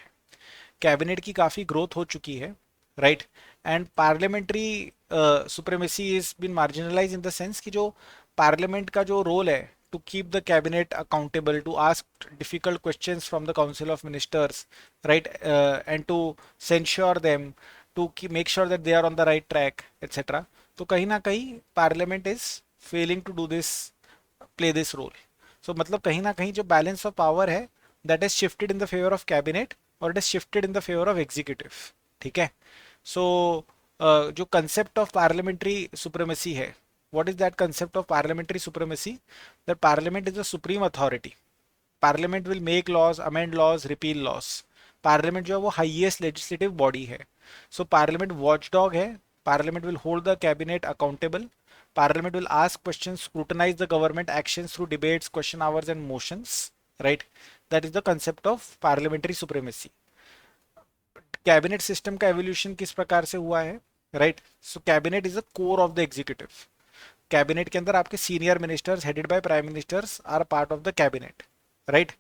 कैबिनेट की काफ़ी ग्रोथ हो चुकी है, right. And parliamentary supremacy is been marginalize in the sense कि जो पार्लियामेंट का जो रोल है to keep the cabinet accountable, to ask difficult questions from the council of ministers, right, and to censure them, to make sure that they are on the right track etcetera. तो कहीं ना कहीं parliament is failing to do this, play this role. So मतलब कहीं ना कहीं जो balance of power है that is shifted in the favour of cabinet और it is shifted in the favour of executive, ठीक है. सो जो कंसेप्ट ऑफ पार्लियामेंट्री सुप्रीमेसी है, what is that concept of parliamentary supremacy? That parliament is the supreme authority. Parliament will make laws, amend laws, repeal laws. Parliament जो है वो highest legislative body है. So parliament watchdog है. Parliament will hold the cabinet accountable. Parliament will ask questions, scrutinize the government actions through debates, question hours and motions, right. That is the concept of parliamentary supremacy. Cabinet system का evolution किस प्रकार से हुआ है, right. So cabinet is the core of the executive. Cabinet के अंदर आपके senior ministers headed by prime ministers are part of the cabinet, right.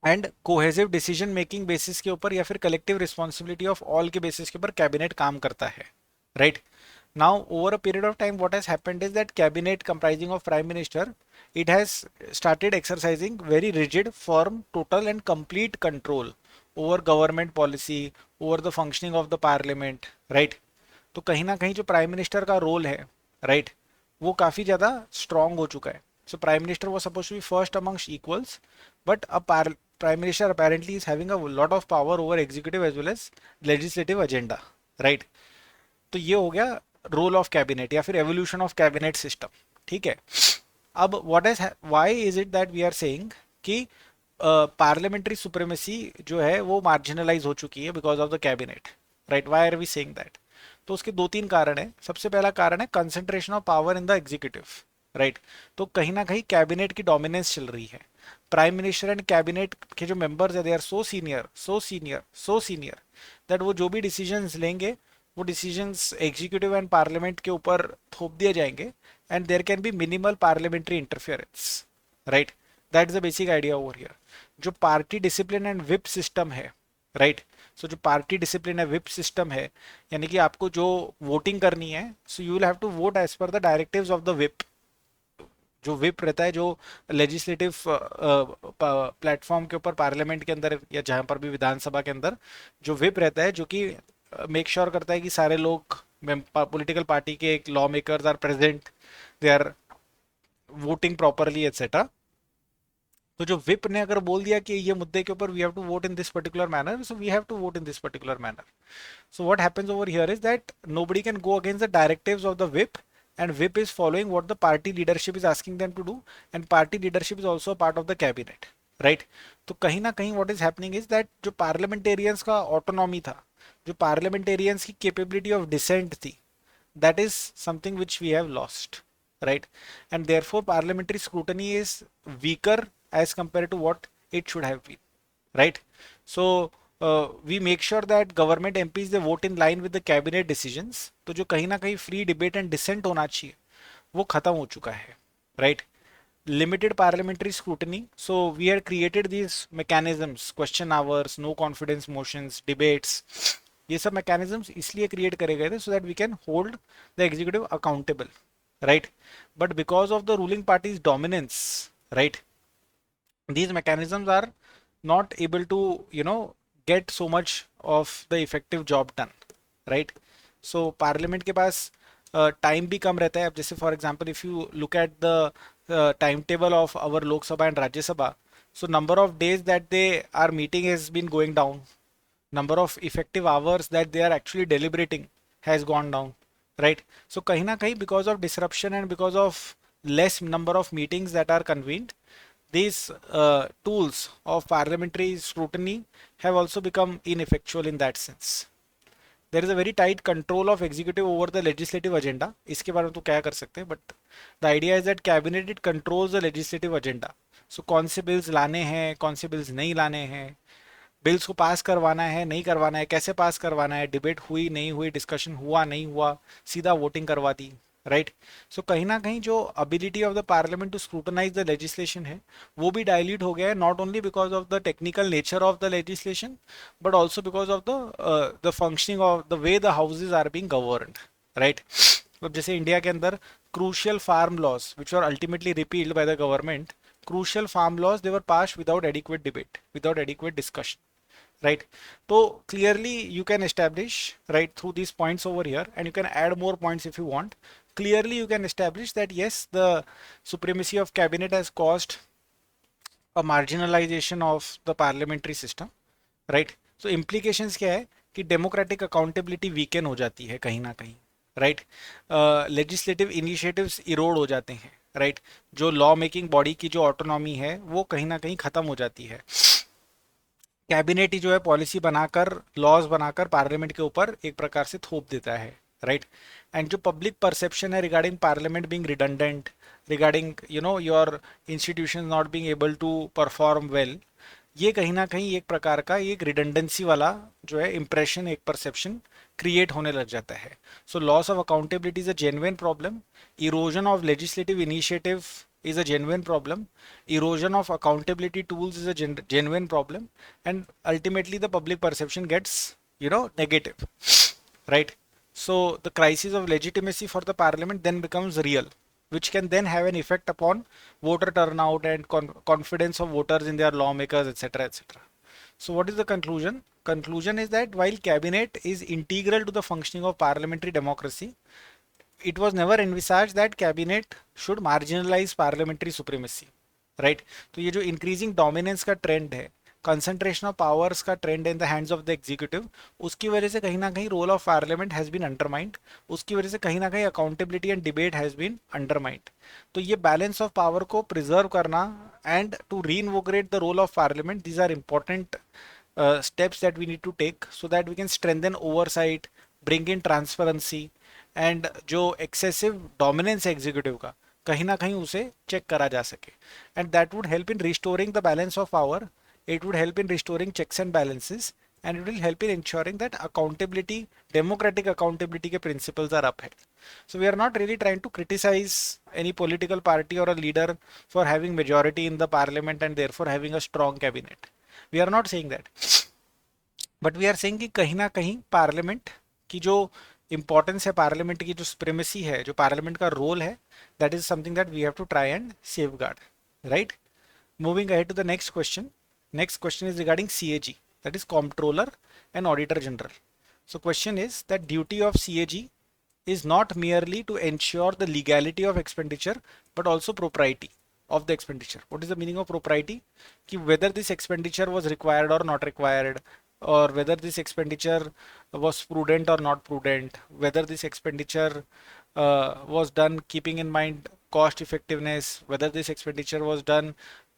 And cohesive decision making basis के ऊपर या फिर कलेक्टिव रिस्पॉन्सिबिलिटी ऑफ ऑल के basis के ऊपर कैबिनेट काम करता है, right. Now, over a period of time, what has happened is that cabinet comprising of prime minister, it has started exercising very rigid, firm, total and complete control over government policy, over the functioning of the parliament, right. तो कहीं ना कहीं जो prime minister का role है, right, वो काफ़ी ज़्यादा स्ट्रॉन्ग हो चुका है. सो प्राइम मिनिस्टर वो suppose to be first amongst equals, but अब Prime Minister apparently is having a lot of power over executive as well as legislative agenda, right? तो ये हो गया रोल ऑफ कैबिनेट या फिर एवोल्यूशन ऑफ कैबिनेट सिस्टम, ठीक है। अब what is why is it that we are saying कि पार्लियामेंट्री सुप्रीमेसी जो है वो मार्जिनलाइज हो चुकी है because of the cabinet, right? Why are we saying that? तो उसके दो तीन कारण है। सबसे पहला कारण है concentration of power in the executive, right? तो कहीं ना कहीं कैबिनेट की डोमिनेंस चल रही है। प्राइम मिनिस्टर एंड कैबिनेट के जो मेंबर्स है they are so senior, so senior, so senior that वो जो भी डिसीजंस लेंगे वो डिसीजंस एग्जीक्यूटिव एंड पार्लियामेंट के ऊपर थोप दिए जाएंगे and there can be minimal parliamentary interference, right? That is the basic idea over here. जो party discipline and whip system है, राइट? सो जो पार्टी डिसिप्लिन है, विप सिस्टम है, यानी कि आपको जो वोटिंग करनी है, so you will have to vote as per the directives of the whip. जो विप रहता है, जो लेजिस्लेटिव प्लेटफॉर्म के ऊपर पार्लियामेंट के अंदर या जहां पर भी विधानसभा के अंदर जो विप रहता है, जो कि मेक श्योर करता है कि सारे लोग पॉलिटिकल पार्टी के law makers are present, they are voting properly etcetera. तो जो विप ने अगर बोल दिया कि ये मुद्दे के ऊपर we have to vote in this particular manner, so we have to vote in this particular manner. So what happens over here is that nobody can go against the directives of the whip, and whip is following what the party leadership is asking them to do, and party leadership is also a part of the cabinet, right? तो कहीं ना कहीं what is happening is that जो parliamentarians का autonomy था, जो parliamentarians की capability of dissent थी, that is something which we have lost, right? And therefore parliamentary scrutiny is weaker as compared to what it should have been, right? So we make sure that government MPs they vote in line with the cabinet decisions। तो जो कहीं ना कहीं free debate and decent होना चाहिए वो खत्म हो चुका है, right? Limited parliamentary scrutiny, so we had created these mechanisms, question hours, no confidence motions, debates, ये सब मैकेनिज्म्स इसलिए क्रिएट करे गए थे so that we can hold the executive accountable, right? But because of the ruling parties dominance, right, these mechanisms are not able to get so much of the effective job done, right? So parliament के पास time भी कम रहता है। अब जैसे for example if you look at the time table of our Lok Sabha and Rajya Sabha, so number of days that they are meeting has been going down, number of effective hours that they are actually deliberating has gone down, right? So कहीं ना कहीं because of disruption and because of less number of meetings that are convened, these tools of parliamentary scrutiny have also become ineffectual in that sense. There is a very tight control of executive over the legislative agenda। इसके बारे में तो क्या कर सकते हैं, but the idea is that cabinet it controls the legislative agenda। so कौन से bills लाने हैं, कौन से bills नहीं लाने हैं, बिल्स को पास करवाना है नहीं करवाना है, कैसे पास करवाना है, डिबेट हुई नहीं हुई, डिस्कशन हुआ नहीं हुआ, सीधा वोटिंग करवा दी, राइट? सो कहीं ना कहीं जो ability of the parliament to scrutinise the legislation है वो भी डायल्यूट हो गया है, not only because of the technical nature of the legislation but also because of the functioning of the way the houses are being governed, right? अब जैसे India के अंदर crucial farm laws which are ultimately repealed by the government, crucial farm laws they were pass without adequate debate, without adequate discussion, right? So clearly you can establish, right, through these points over here, and you can add more points if you want. Clearly you can establish that yes, the supremacy of cabinet has caused a marginalization of the parliamentary system, right? So implications क्या है कि democratic accountability weaken हो जाती है कहीं ना कहीं, right? Legislative initiatives erode हो जाते हैं, right? जो law making body की जो autonomy है वो कहीं ना कहीं खत्म हो जाती है। कैबिनेट ही जो है पॉलिसी बनाकर, लॉज बनाकर पार्लियामेंट के ऊपर एक प्रकार से थोप देता है, राइट? एंड जो पब्लिक परसेप्शन है regarding parliament being redundant, regarding your institution not being able to perform well, ये कहीं ना कहीं एक प्रकार का एक रिडंडेंसी वाला जो है इंप्रेशन, एक परसेप्शन क्रिएट होने लग जाता है। So loss of accountability is a genuine problem, erosion of legislative initiative is a genuine problem, erosion of accountability tools is a genuine problem, and ultimately the public perception gets negative, right? So the crisis of legitimacy for the parliament then becomes real, which can then have an effect upon voter turnout and confidence of voters in their lawmakers, etc., etc. So what is the conclusion? Conclusion is that while cabinet is integral to the functioning of parliamentary democracy, it was never envisaged that cabinet should marginalize parliamentary supremacy, right? तो ये जो increasing dominance का trend है concentration of powers का trend in the hands of the executive, उसकी वजह से कहीं ना कहीं role of parliament has been undermined, उसकी वजह से कहीं ना कहीं accountability and debate has been undermined. तो ये बैलेंस ऑफ पावर को प्रिजर्व करना and to reinvigorate the role of parliament, these are important steps that we need to take so that we can strengthen oversight, bring in transparency and जो excessive dominance है executive का कहीं ना कहीं उसे check करा जा सके, and that would help in restoring the balance of power, it would help in restoring checks and balances, and it will help in ensuring that accountability, democratic accountability के principles are upheld. So we are not really trying to criticize any political party or a leader for having majority in the parliament and therefore having a strong cabinet. We are not saying that, but we are saying कि कहीं ना कहीं parliament की जो importance है, parliament की जो supremacy है, जो पार्लियामेंट का रोल है, that is something that we have to try and safeguard, right. Moving ahead to the next question. Next question is regarding CAG, that is Comptroller and Auditor General. So question is that duty of CAG is not merely to ensure the legality of expenditure but also propriety of the expenditure. What is the meaning of propriety? कि whether this expenditure was required or not required, or whether this expenditure was prudent or not prudent, whether this expenditure was done keeping in mind cost effectiveness, whether this expenditure was done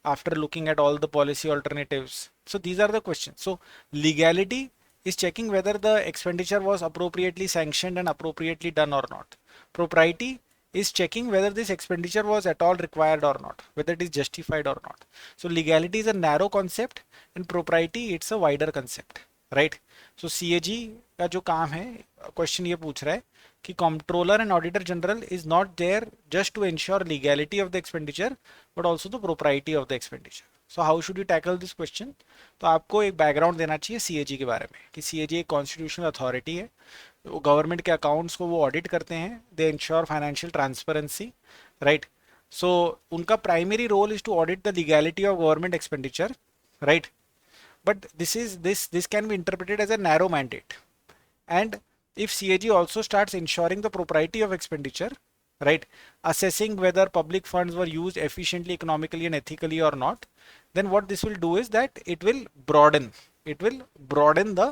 after looking at all the policy alternatives. So these are the questions. So legality is checking whether the expenditure was appropriately sanctioned and appropriately done or not. Propriety is checking whether this expenditure was at all required or not, whether it is justified or not. So legality is a narrow concept and propriety it's a wider concept, right? So CAG का जो काम है, question ये पूछ रहा है कि controller and auditor general is not there just to ensure legality of the expenditure but also the propriety of the expenditure. So how should you tackle this question? तो आपको एक बैकग्राउंड देना चाहिए सीएजी के बारे में कि सीएजी एक कॉन्स्टिट्यूशनल अथॉरिटी है, वो गवर्नमेंट के अकाउंट्स को वो ऑडिट करते हैं, they ensure financial transparency, right. So उनका primary role is to audit the legality of government expenditure, right. But this can be interpreted as a narrow mandate, and if CAG also starts ensuring the propriety of expenditure, right, assessing whether public funds were used efficiently, economically and ethically or not, then what this will do is that it will broaden the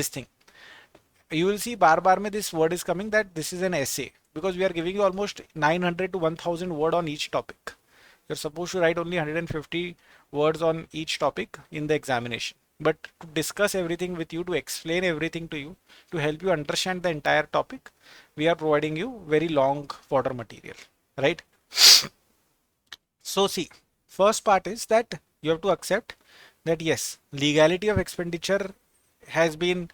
this thing. You will see bar mein this word is coming that this is an essay, because we are giving you almost 900 to 1000 word on each topic. You're supposed to write only 150 words on each topic in the examination. But to discuss everything with you, to explain everything to you, to help you understand the entire topic, we are providing you very long fodder material, right? So see, first part is that you have to accept that yes, legality of expenditure has been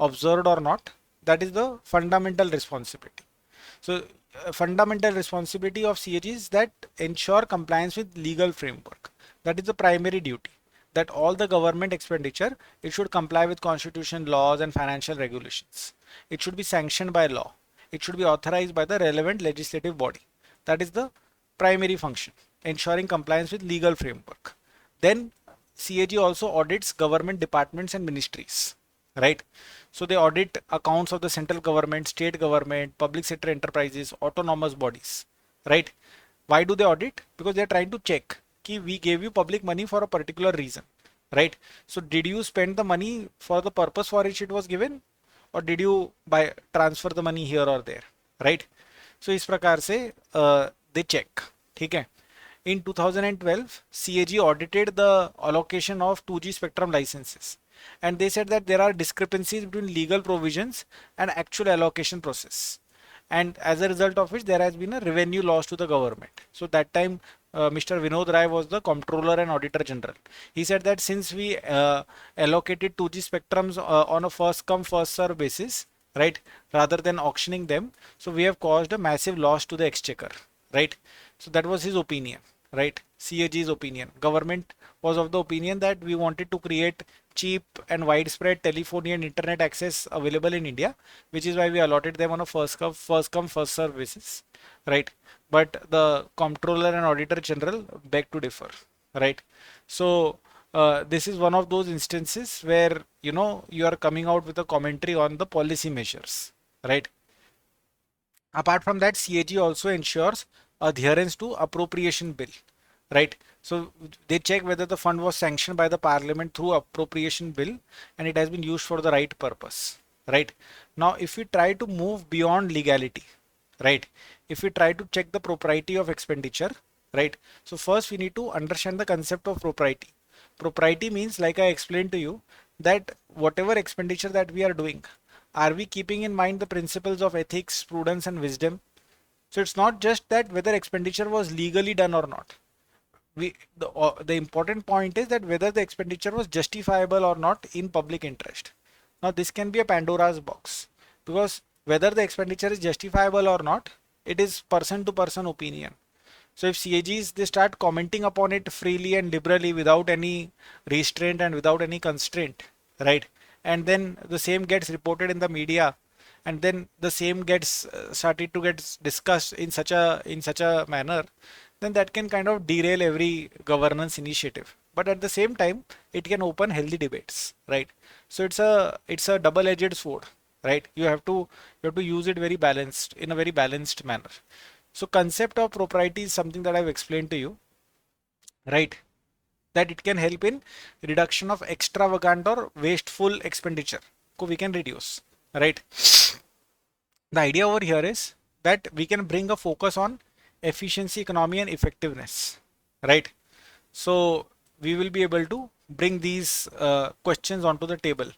observed or not. That is the fundamental responsibility. So fundamental responsibility of CAG is that ensure compliance with legal framework. That is the primary duty, that all the government expenditure, it should comply with constitution, laws and financial regulations. It should be sanctioned by law. It should be authorized by the relevant legislative body. That is the primary function, ensuring compliance with legal framework. Then CAG also audits government departments and ministries, right? So they audit accounts of the central government, state government, public sector enterprises, autonomous bodies, right? Why do they audit? Because they are trying to check कि we gave you public money for a particular reason, right? So did you spend the money for the purpose for which it was given, or did you transfer the money here or there, right? So इस प्रकार से they check, ठीक है. In 2012, CAG audited the allocation of 2G spectrum licenses, and they said that there are discrepancies between legal provisions and actual allocation process, and as a result of which there has been a revenue loss to the government. So that time Mr. Vinod Rai was the Comptroller and Auditor General. He said that since we allocated 2G spectrums on a first come first serve basis, right, rather than auctioning them, so we have caused a massive loss to the exchequer, right. So that was his opinion, right, CAG's opinion. Government was of the opinion that we wanted to create cheap and widespread telephony and internet access available in India, which is why we allotted them on a first come first serve basis, right. But the Comptroller and Auditor General beg to differ, right. So this is one of those instances where you are coming out with a commentary on the policy measures, right. Apart from that, CAG also ensures adherence to appropriation bill, right? So they check whether the fund was sanctioned by the parliament through appropriation bill and it has been used for the right purpose, right? Now, if we try to move beyond legality, right? If we try to check the propriety of expenditure, right? So first we need to understand the concept of propriety. Propriety means, like I explained to you, that whatever expenditure that we are doing, are we keeping in mind the principles of ethics, prudence and wisdom? So it's not just that whether expenditure was legally done or not. The important point is that whether the expenditure was justifiable or not in public interest. Now this can be a Pandora's box, because whether the expenditure is justifiable or not, it is person to person opinion. So if CAGs, they start commenting upon it freely and liberally without any restraint and without any constraint, right? And then the same gets reported in the media, and then the same gets started to get discussed in such a manner, then that can kind of derail every governance initiative. But at the same time, it can open healthy debates, right? So it's a double-edged sword, right? You have to use it very balanced, in a very balanced manner. So concept of propriety is something that I've explained to you, right? That it can help in reduction of extravagant or wasteful expenditure. So we can reduce, right? The idea over here is that we can bring a focus on efficiency, economy and effectiveness, right? So we will be able to bring these questions onto the table,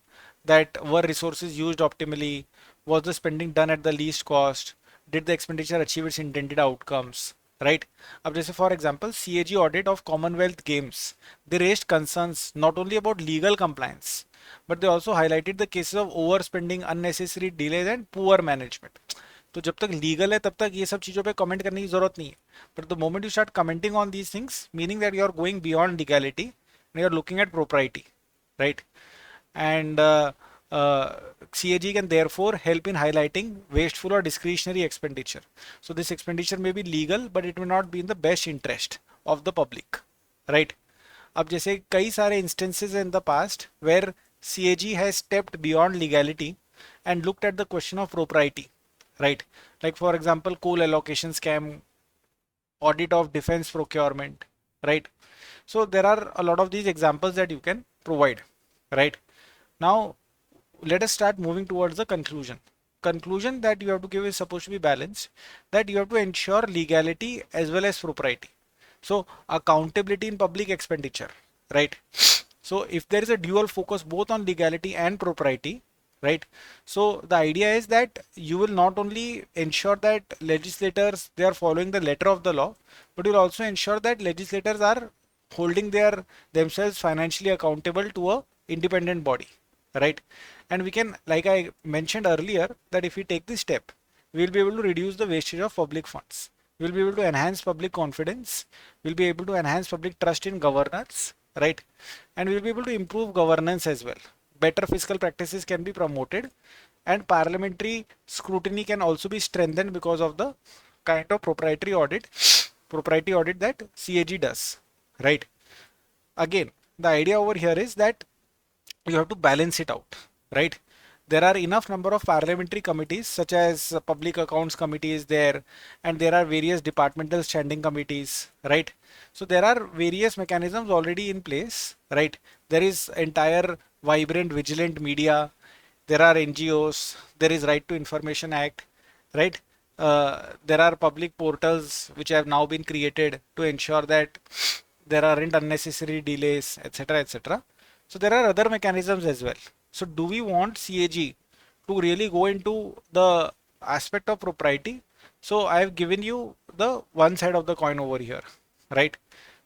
that were resources used optimally, was the spending done at the least cost, did the expenditure achieve its intended outcomes, right? अब जैसे for example CAG audit of Commonwealth Games, they raised concerns not only about legal compliance, but they also highlighted the cases of overspending, unnecessary delays and poor management. तो जब तक legal है तब तक ये सब चीज़ों पे कमेंट करने की जरूरत नहीं है, but the moment you start commenting on these things, meaning that you are going beyond legality and you are looking at propriety, right? And CAG can therefore help in highlighting wasteful or discretionary expenditure. So this expenditure may be legal, but it may not be in the best interest of the public, right? अब जैसे कई सारे instances in the past where CAG has stepped beyond legality and looked at the question of propriety, right? Like for example, coal allocation scam, audit of defense procurement, right? So there are a lot of these examples that you can provide, right? Now let us start moving towards the conclusion. Conclusion that you have to give is supposed to be balanced, that you have to ensure legality as well as propriety. So accountability in public expenditure, right? So if there is a dual focus both on legality and propriety, right? So the idea is that you will not only ensure that legislators, they are following the letter of the law, but you'll also ensure that legislators are holding themselves financially accountable to a independent body, right? And we can, like I mentioned earlier, that if we take this step, we will be able to reduce the wastage of public funds. We will be able to enhance public confidence. We'll be able to enhance public trust in governance, right? And we'll be able to improve governance as well. Better fiscal practices can be promoted, and parliamentary scrutiny can also be strengthened because of the kind of propriety audit that CAG does, right? Again, the idea over here is that you have to balance it out, right? There are enough number of parliamentary committees such as public accounts committee is there, and there are various departmental standing committees, right? So there are various mechanisms already in place, right? There is entire vibrant vigilant media, there are NGOs, there is Right to Information Act, right? There are public portals which have now been created to ensure that there aren't unnecessary delays, etc., etc. So there are other mechanisms as well. So do we want CAG to really go into the aspect of propriety? So I have given you the one side of the coin over here, right?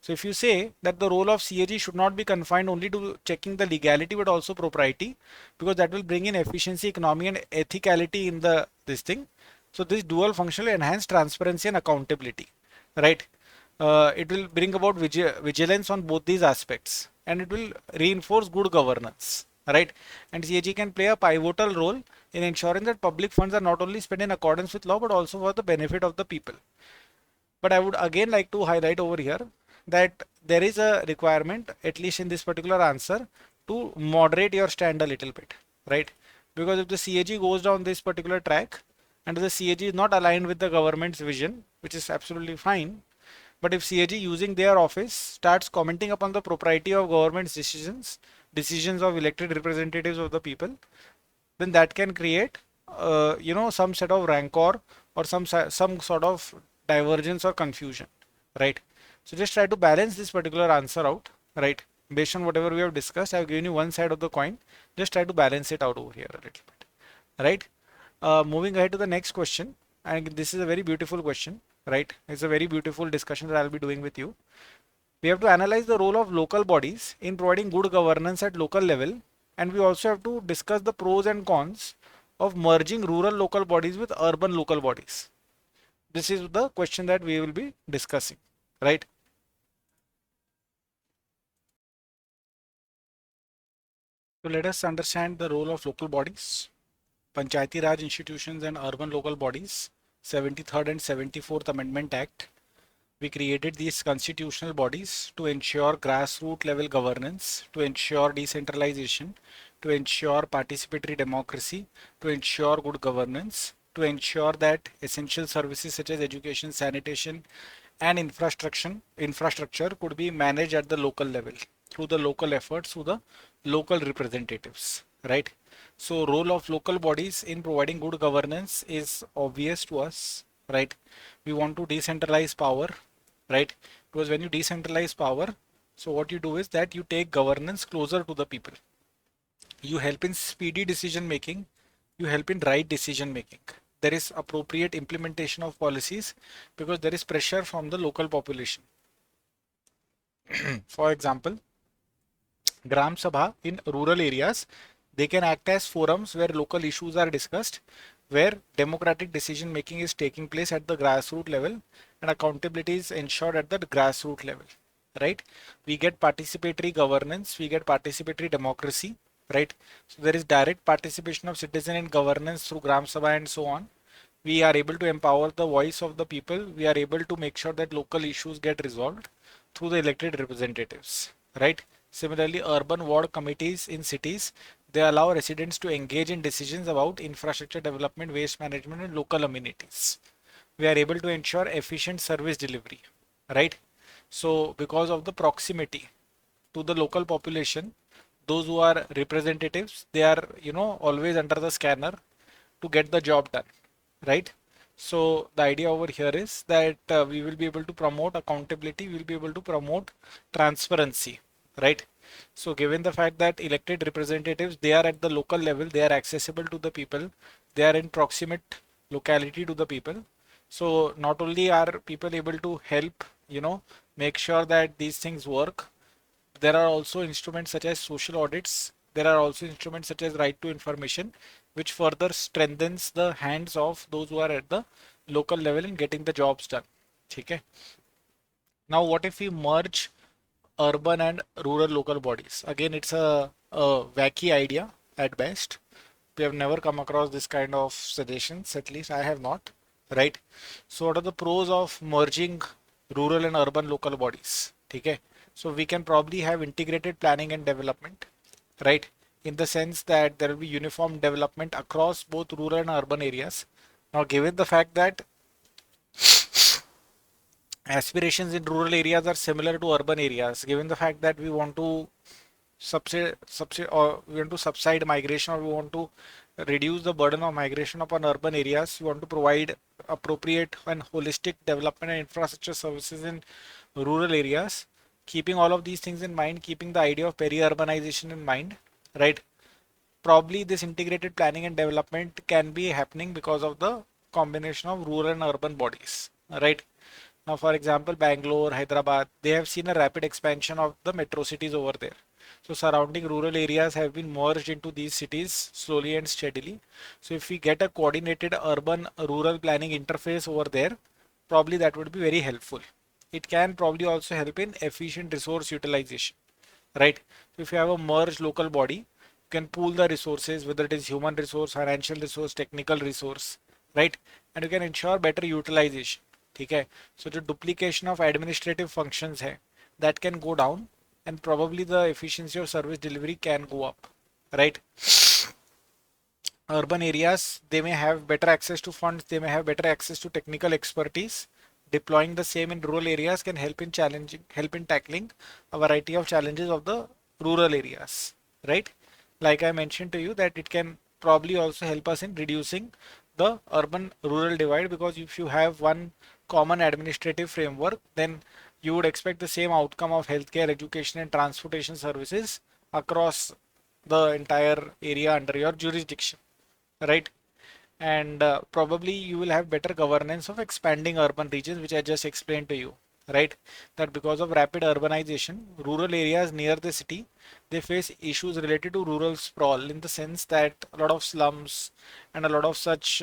So if you say that the role of CAG should not be confined only to checking the legality but also propriety, because that will bring in efficiency, economy and ethicality in this thing. So this dual function will enhance transparency and accountability, right? It will bring about vigilance on both these aspects, and it will reinforce good governance, right? And CAG can play a pivotal role in ensuring that public funds are not only spent in accordance with law but also for the benefit of the people. But I would again like to highlight over here that there is a requirement, at least in this particular answer, to moderate your stand a little bit, right? Because if the CAG goes down this particular track and the CAG is not aligned with the government's vision, which is absolutely fine, But if CAG using their office starts commenting upon the propriety of government's decisions of elected representatives of the people, then that can create, some set of rancor or some sort of divergence or confusion, right? So just try to balance this particular answer out, right? Based on whatever we have discussed, I have given you one side of the coin. Just try to balance it out over here a little bit, right? Moving ahead to the next question, and this is a very beautiful question, right? It's a very beautiful discussion that I'll be doing with you. We have to analyze the role of local bodies in providing good governance at local level, and we also have to discuss the pros and cons of merging rural local bodies with urban local bodies. This is the question that we will be discussing, right? So let us understand the role of local bodies. Panchayati Raj institutions and urban local bodies, 73rd and 74th Amendment Act. We created these constitutional bodies to ensure grassroots level governance, to ensure decentralization, to ensure participatory democracy, to ensure good governance, to ensure that essential services such as education, sanitation, and infrastructure could be managed at the local level through the local efforts, through the local representatives, right? So role of local bodies in providing good governance is obvious to us, right? We want to decentralize power, right? Because when you decentralize power, so what you do is that you take governance closer to the people. You help in speedy decision making. You help in right decision making. There is appropriate implementation of policies because there is pressure from the local population. For example, Gram Sabha in rural areas, they can act as forums where local issues are discussed, where democratic decision making is taking place at the grassroots level and accountability is ensured at the grassroots level, right? We get participatory governance, we get participatory democracy, right? So there is direct participation of citizen in governance through Gram Sabha and so on. We are able to empower the voice of the people. We are able to make sure that local issues get resolved through the elected representatives, right? Similarly, urban ward committees in cities, they allow residents to engage in decisions about infrastructure development, waste management, and local amenities. We are able to ensure efficient service delivery, right? So because of the proximity to the local population, those who are representatives, they are, always under the scanner to get the job done, right? So the idea over here is that we will be able to promote accountability, we will be able to promote transparency, right? So given the fact that elected representatives, they are at the local level, they are accessible to the people, they are in proximate locality to the people. So not only are people able to help, make sure that these things work, there are also instruments such as social audits. There are also instruments such as right to information, which further strengthens the hands of those who are at the local level in getting the jobs done. Okay. Now, what if we merge urban and rural local bodies? Again, it's a wacky idea at best. We have never come across this kind of suggestions, at least I have not, right? So what are the pros of merging rural and urban local bodies? Okay. So we can probably have integrated planning and development, right? In the sense that there will be uniform development across both rural and urban areas. Now, given the fact that aspirations in rural areas are similar to urban areas, given the fact that we want to subside migration, or we want to reduce the burden of migration upon urban areas, we want to provide appropriate and holistic development and infrastructure services in rural areas, keeping all of these things in mind, keeping the idea of peri-urbanization in mind, right? Probably this integrated planning and development can be happening because of the combination of rural and urban bodies, right? Now, for example, Bangalore, Hyderabad, they have seen a rapid expansion of the metro cities over there. So surrounding rural areas have been merged into these cities slowly and steadily. So if we get a coordinated urban rural planning interface over there, probably that would be very helpful. It can probably also help in efficient resource utilization, right? So if you have a merged local body, you can pool the resources, whether it is human resource, financial resource, technical resource, right? And you can ensure better utilization. ठीक है? So the duplication of administrative functions है, that can go down, and probably the efficiency of service delivery can go up, right? Urban areas, they may have better access to funds, they may have better access to technical expertise, deploying the same in rural areas can help in tackling a variety of challenges of the rural areas, right? Like I mentioned to you that it can probably also help us in reducing the urban rural divide, because if you have one common administrative framework, then you would expect the same outcome of healthcare, education and transportation services across the entire area under your jurisdiction, right? And probably you will have better governance of expanding urban regions, which I just explained to you, right? That because of rapid urbanization, rural areas near the city, they face issues related to rural sprawl, in the sense that a lot of slums and a lot of such,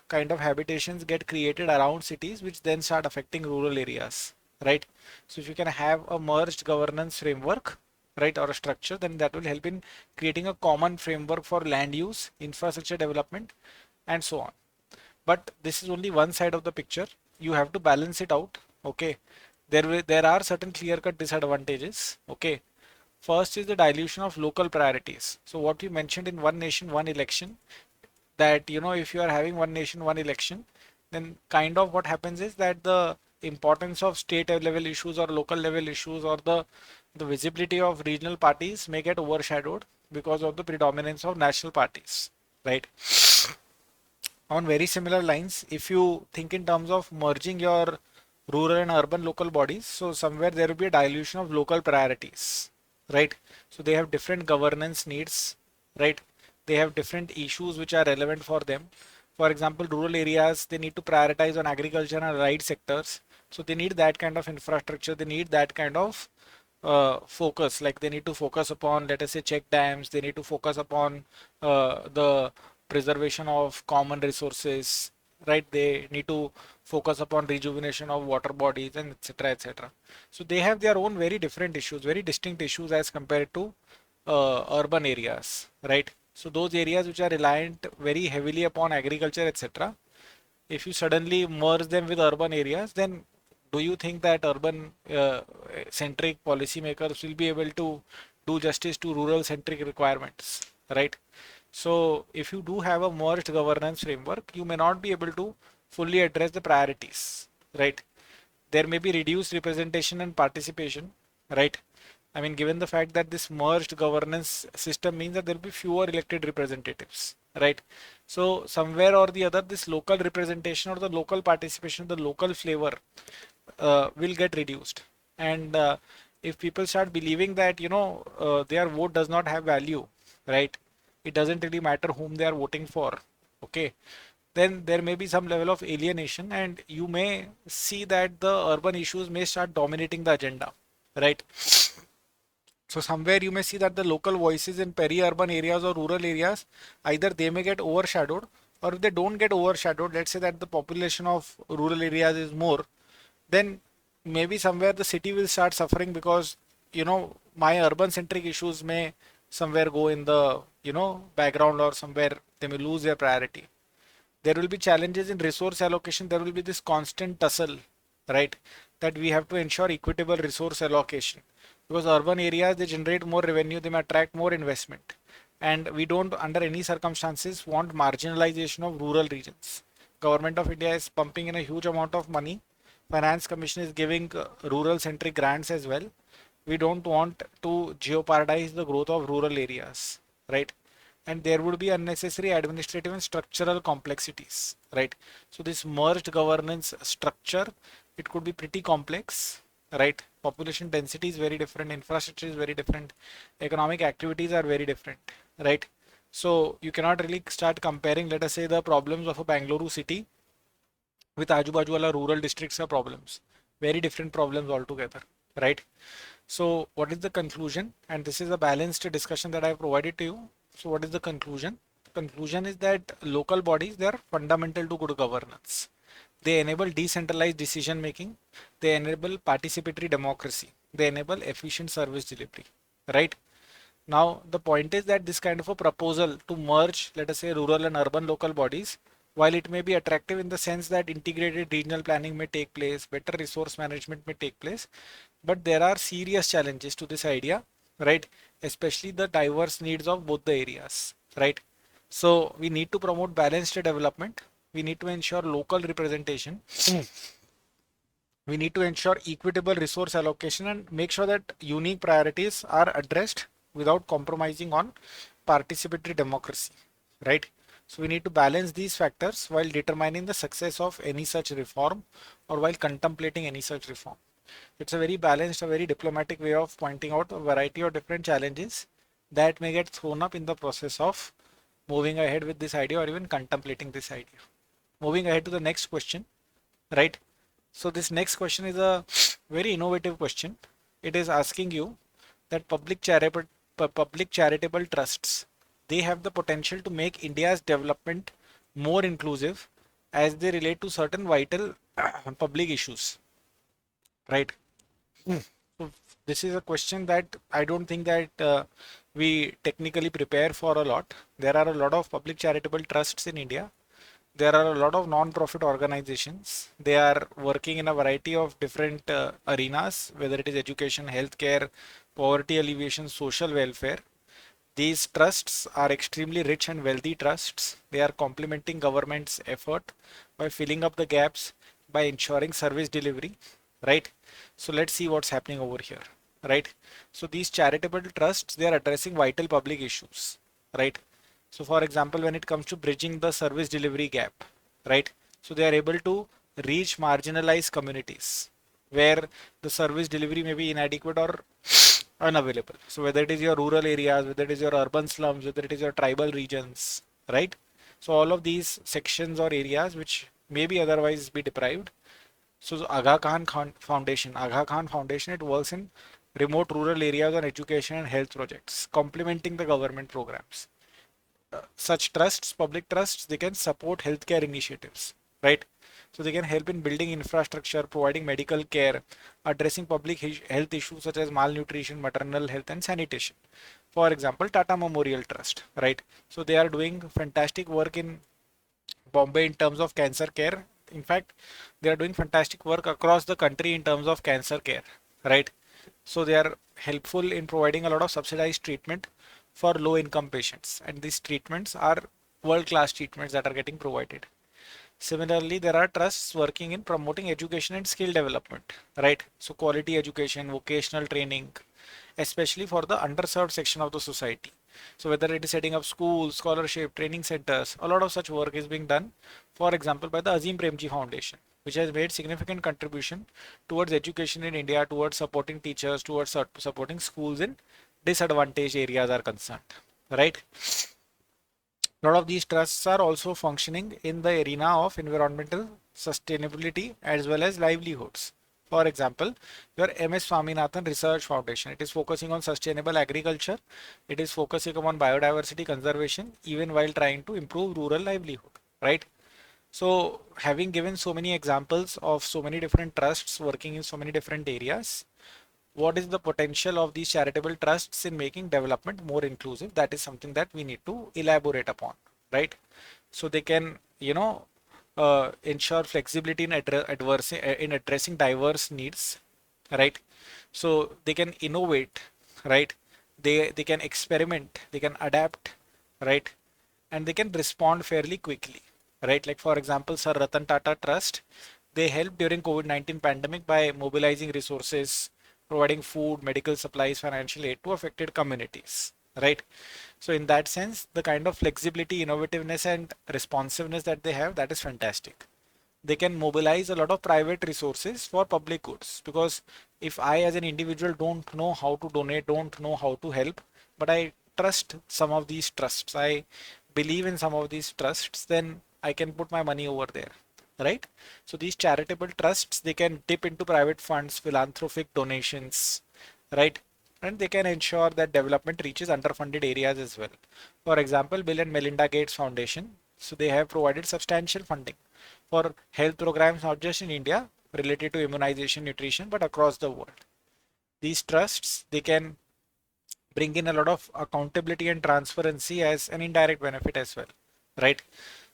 kind of habitations get created around cities, which then start affecting rural areas, right? So if you can have a merged governance framework, right, or a structure, then that will help in creating a common framework for land use, infrastructure development, and so on. But this is only one side of the picture. You have to balance it out. Okay, there are certain clear-cut disadvantages. Okay, first is the dilution of local priorities. So what we mentioned in one nation, one election, that if you are having one nation, one election, then kind of what happens is that the importance of state level issues or local level issues, or the visibility of regional parties may get overshadowed because of the predominance of national parties, right? On very similar lines, if you think in terms of merging your rural and urban local bodies, so somewhere there will be a dilution of local priorities, right? So they have different governance needs, right? They have different issues which are relevant for them. For example, rural areas, they need to prioritize on agriculture and allied sectors. So they need that kind of infrastructure. They need that kind of focus. Like they need to focus upon, let us say, check dams. They need to focus upon the preservation of common resources, right? They need to focus upon rejuvenation of water bodies, and etc. etc. So they have their own very different issues, very distinct issues as compared to urban areas, right? So those areas which are reliant very heavily upon agriculture, etc., if you suddenly merge them with urban areas, then do you think that urban centric policymakers will be able to do justice to rural centric requirements, right? So if you do have a merged governance framework, you may not be able to fully address the priorities, right? There may be reduced representation and participation, right? I mean, given the fact that this merged governance system means that there will be fewer elected representatives, right? So somewhere or the other, this local representation or the local participation, the local flavor will get reduced. And if people start believing that, their vote does not have value, right? It doesn't really matter whom they are voting for, okay? Then there may be some level of alienation, and you may see that the urban issues may start dominating the agenda, right? So somewhere you may see that the local voices in peri-urban areas or rural areas, either they may get overshadowed, or if they don't get overshadowed, let's say that the population of rural areas is more, then maybe somewhere the city will start suffering, because my urban centric issues may somewhere go in the background, or somewhere they may lose their priority. There will be challenges in resource allocation. There will be this constant tussle, right? That we have to ensure equitable resource allocation, because urban areas, they generate more revenue, they may attract more investment, and we don't under any circumstances want marginalization of rural regions. Government of India is pumping in a huge amount of money. Finance Commission is giving rural centric grants as well. We don't want to jeopardize the growth of rural areas, right? And there would be unnecessary administrative and structural complexities, right? So this merged governance structure, it could be pretty complex, right? Population density is very different, infrastructure is very different, economic activities are very different, right? So you cannot really start comparing, let us say, the problems of a Bangalore city with Ajubajwala rural districts are problems. Very different problems altogether, right? So what is the conclusion? And this is a balanced discussion that I have provided to you. So what is the conclusion? The conclusion is that local bodies, they are fundamental to good governance. They enable decentralized decision making. They enable participatory democracy. They enable efficient service delivery, right? Now, the point is that this kind of a proposal to merge, let us say, rural and urban local bodies, while it may be attractive in the sense that integrated regional planning may take place, better resource management may take place, but there are serious challenges to this idea, right? Especially the diverse needs of both the areas, right? So we need to promote balanced development. we need to ensure local representation. We need to ensure equitable resource allocation and make sure that unique priorities are addressed without compromising on participatory democracy, right? So we need to balance these factors while determining the success of any such reform or while contemplating any such reform. It's a very balanced, a very diplomatic way of pointing out a variety of different challenges that may get thrown up in the process of moving ahead with this idea or even contemplating this idea. Moving ahead to the next question, right? So this next question is a very innovative question. It is asking you that public charitable trusts, they have the potential to make India's development more inclusive as they relate to certain vital public issues, right? So this is a question that I don't think that we technically prepare for a lot. There are a lot of public charitable trusts in India. There are a lot of non-profit organizations. They are working in a variety of different arenas, whether it is education, healthcare, poverty alleviation, social welfare. These trusts are extremely rich and wealthy trusts. They are complementing government's effort by filling up the gaps, by ensuring service delivery, right? So let's see what's happening over here, right? So these charitable trusts, they are addressing vital public issues, right? So for example, when it comes to bridging the service delivery gap, right? So they are able to reach marginalized communities where the service delivery may be inadequate or unavailable. So whether it is your rural areas, whether it is your urban slums, whether it is your tribal regions, right? So all of these sections or areas which may be otherwise be deprived. So the Aga Khan Foundation, it works in remote rural areas on education and health projects, complementing the government programs. Such trusts, public trusts, they can support healthcare initiatives, right? So they can help in building infrastructure, providing medical care, addressing public health issues such as malnutrition, maternal health, and sanitation. For example, Tata Memorial Trust, right? So they are doing fantastic work in Bombay in terms of cancer care. In fact, they are doing fantastic work across the country in terms of cancer care, right? So they are helpful in providing a lot of subsidized treatment for low income patients, and these treatments are world class treatments that are getting provided. Similarly, there are trusts working in promoting education and skill development, right? So quality education, vocational training, especially for the underserved section of the society. So whether it is setting up schools, scholarship, training centers, a lot of such work is being done, for example, by the Azim Premji Foundation, which has made significant contribution towards education in India, towards supporting teachers, towards supporting schools in disadvantaged areas are concerned, right? A lot of these trusts are also functioning in the arena of environmental sustainability as well as livelihoods. For example, your MS Swaminathan Research Foundation, it is focusing on sustainable agriculture. It is focusing on biodiversity conservation, even while trying to improve rural livelihood, right? So having given so many examples of so many different trusts working in so many different areas, what is the potential of these charitable trusts in making development more inclusive? That is something that we need to elaborate upon, right? So they can, ensure flexibility in, in addressing diverse needs, right? So they can innovate, right? They can experiment, they can adapt, right? And they can respond fairly quickly, right? Like for example, Sir Ratan Tata Trust, they helped during COVID-19 pandemic by mobilizing resources, providing food, medical supplies, financial aid to affected communities, right? So in that sense, the kind of flexibility, innovativeness, and responsiveness that they have, that is fantastic. They can mobilize a lot of private resources for public goods, because if I as an individual don't know how to donate, don't know how to help, but I trust some of these trusts, I believe in some of these trusts, then I can put my money over there, right? So these charitable trusts, they can dip into private funds, philanthropic donations, right? And they can ensure that development reaches underfunded areas as well. For example, Bill and Melinda Gates Foundation, so they have provided substantial funding for health programs not just in India related to immunization, nutrition, but across the world. These trusts, they can bring in a lot of accountability and transparency as an indirect benefit as well, right?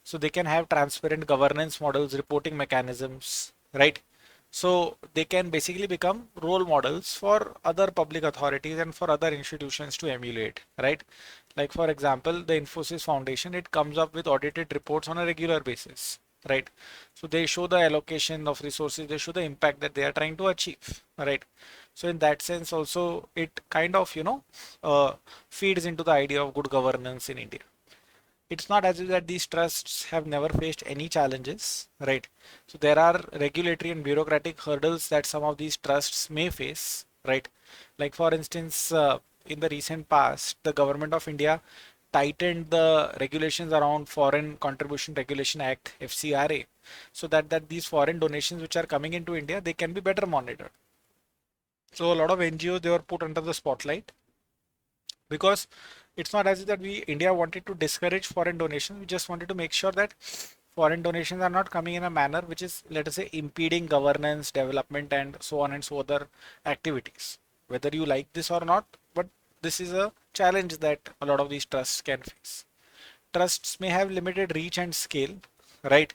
So they can have transparent governance models, reporting mechanisms, right? So they can basically become role models for other public authorities and for other institutions to emulate, right? Like for example, the Infosys Foundation, it comes up with audited reports on a regular basis, right? So they show the allocation of resources, they show the impact that they are trying to achieve, right? So in that sense also it kind of, uh, feeds into the idea of good governance in India. It's not as if that these trusts have never faced any challenges, right? So there are regulatory and bureaucratic hurdles that some of these trusts may face, right? Like for instance, in the recent past, the government of India tightened the regulations around Foreign Contribution Regulation Act (FCRA), so that these foreign donations which are coming into India, they can be better monitored. So a lot of NGOs, they were put under the spotlight because it's not as if that we India wanted to discourage foreign donations. We just wanted to make sure that foreign donations are not coming in a manner which is, let us say, impeding governance, development, and so on and so other activities. Whether you like this or not, but this is a challenge that a lot of these trusts can face. Trusts may have limited reach and scale, right?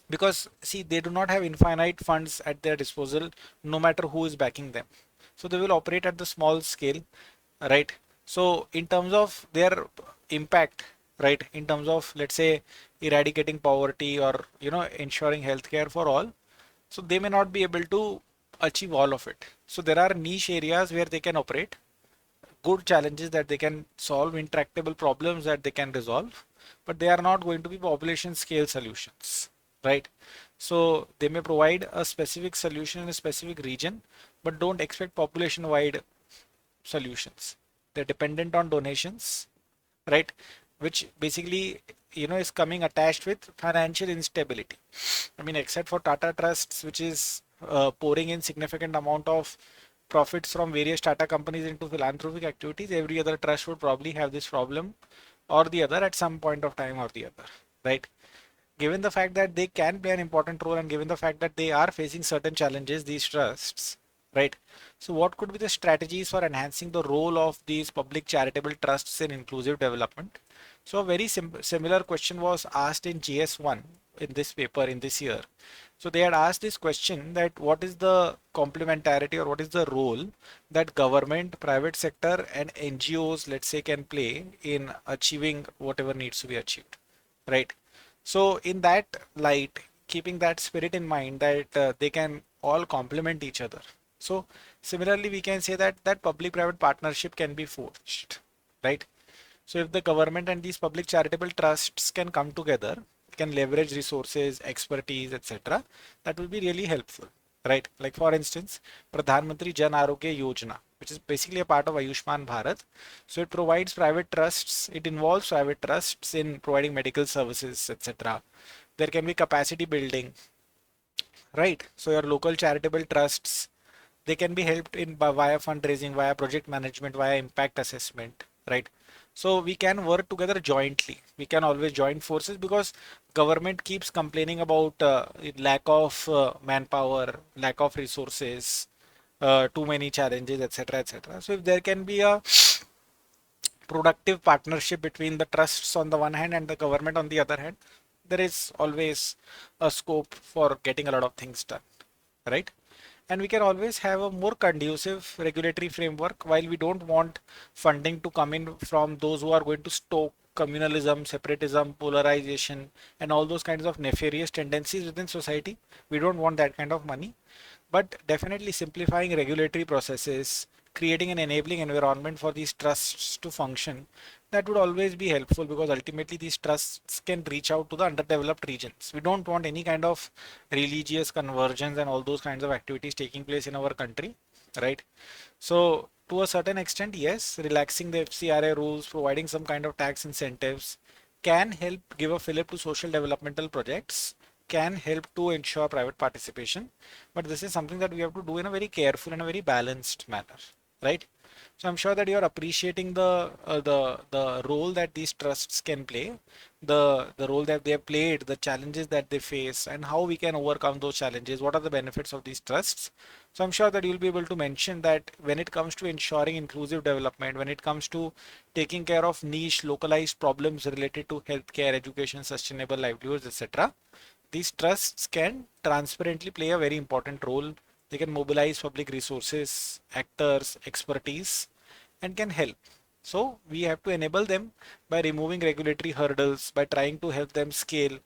Because see, they do not have infinite funds at their disposal, no matter who is backing them. So they will operate at the small scale, right? So in terms of their impact, right, in terms of, let's say, eradicating poverty or ensuring healthcare for all, so they may not be able to achieve all of it. So there are niche areas where they can operate, good challenges that they can solve, intractable problems that they can resolve, but they are not going to be population scale solutions, right? So they may provide a specific solution in a specific region, but don't expect population wide solutions. They're dependent on donations, right? Which basically, is coming attached with financial instability. I mean, except for Tata Trusts, which is pouring in significant amount of profits from various Tata companies into philanthropic activities, every other trust would probably have this problem or the other at some point of time or the other, right? Given the fact that they can play an important role and given the fact that they are facing certain challenges, these trusts, right? So what could be the strategies for enhancing the role of these public charitable trusts in inclusive development? So a very similar question was asked in GS1 in this paper in this year. So they had asked this question that what is the complementarity or what is the role that government, private sector and NGOs, let's say, can play in achieving whatever needs to be achieved, right? So in that light, keeping that spirit in mind that they can all complement each other. So similarly, we can say that public-private partnership can be forged, right? So if the government and these public charitable trusts can come together, can leverage resources, expertise, etc., that will be really helpful, right? Like for instance, Pradhan Mantri Jan Arogya Yojana, which is basically a part of Ayushman Bharat. So it provides private trusts, it involves private trusts in providing medical services, etc. There can be capacity building, right? So your local charitable trusts, they can be helped in via fundraising, via project management, via impact assessment, right? So we can work together jointly. We can always join forces because government keeps complaining about lack of manpower, lack of resources, too many challenges, etc., etc. So if there can be a productive partnership between the trusts on the one hand and the government on the other hand, there is always a scope for getting a lot of things done, right? And we can always have a more conducive regulatory framework while we don't want funding to come in from those who are going to stoke communalism, separatism, polarization, and all those kinds of nefarious tendencies within society. We don't want that kind of money, but definitely simplifying regulatory processes, creating an enabling environment for these trusts to function, that would always be helpful because ultimately these trusts can reach out to the underdeveloped regions. We don't want any kind of religious convergence and all those kinds of activities taking place in our country, right? So to a certain extent, yes, relaxing the FCRA rules, providing some kind of tax incentives can help give a fillip to social developmental projects, can help to ensure private participation, but this is something that we have to do in a very careful and a very balanced manner, right? So I'm sure that you are appreciating the role that these trusts can play, the role that they have played, the challenges that they face, and how we can overcome those challenges. What are the benefits of these trusts? So I'm sure that you'll be able to mention that when it comes to ensuring inclusive development, when it comes to taking care of niche localized problems related to healthcare, education, sustainable livelihoods, etc., these trusts can transparently play a very important role. They can mobilize public resources, actors, expertise, and can help. So we have to enable them by removing regulatory hurdles, by trying to help them scale,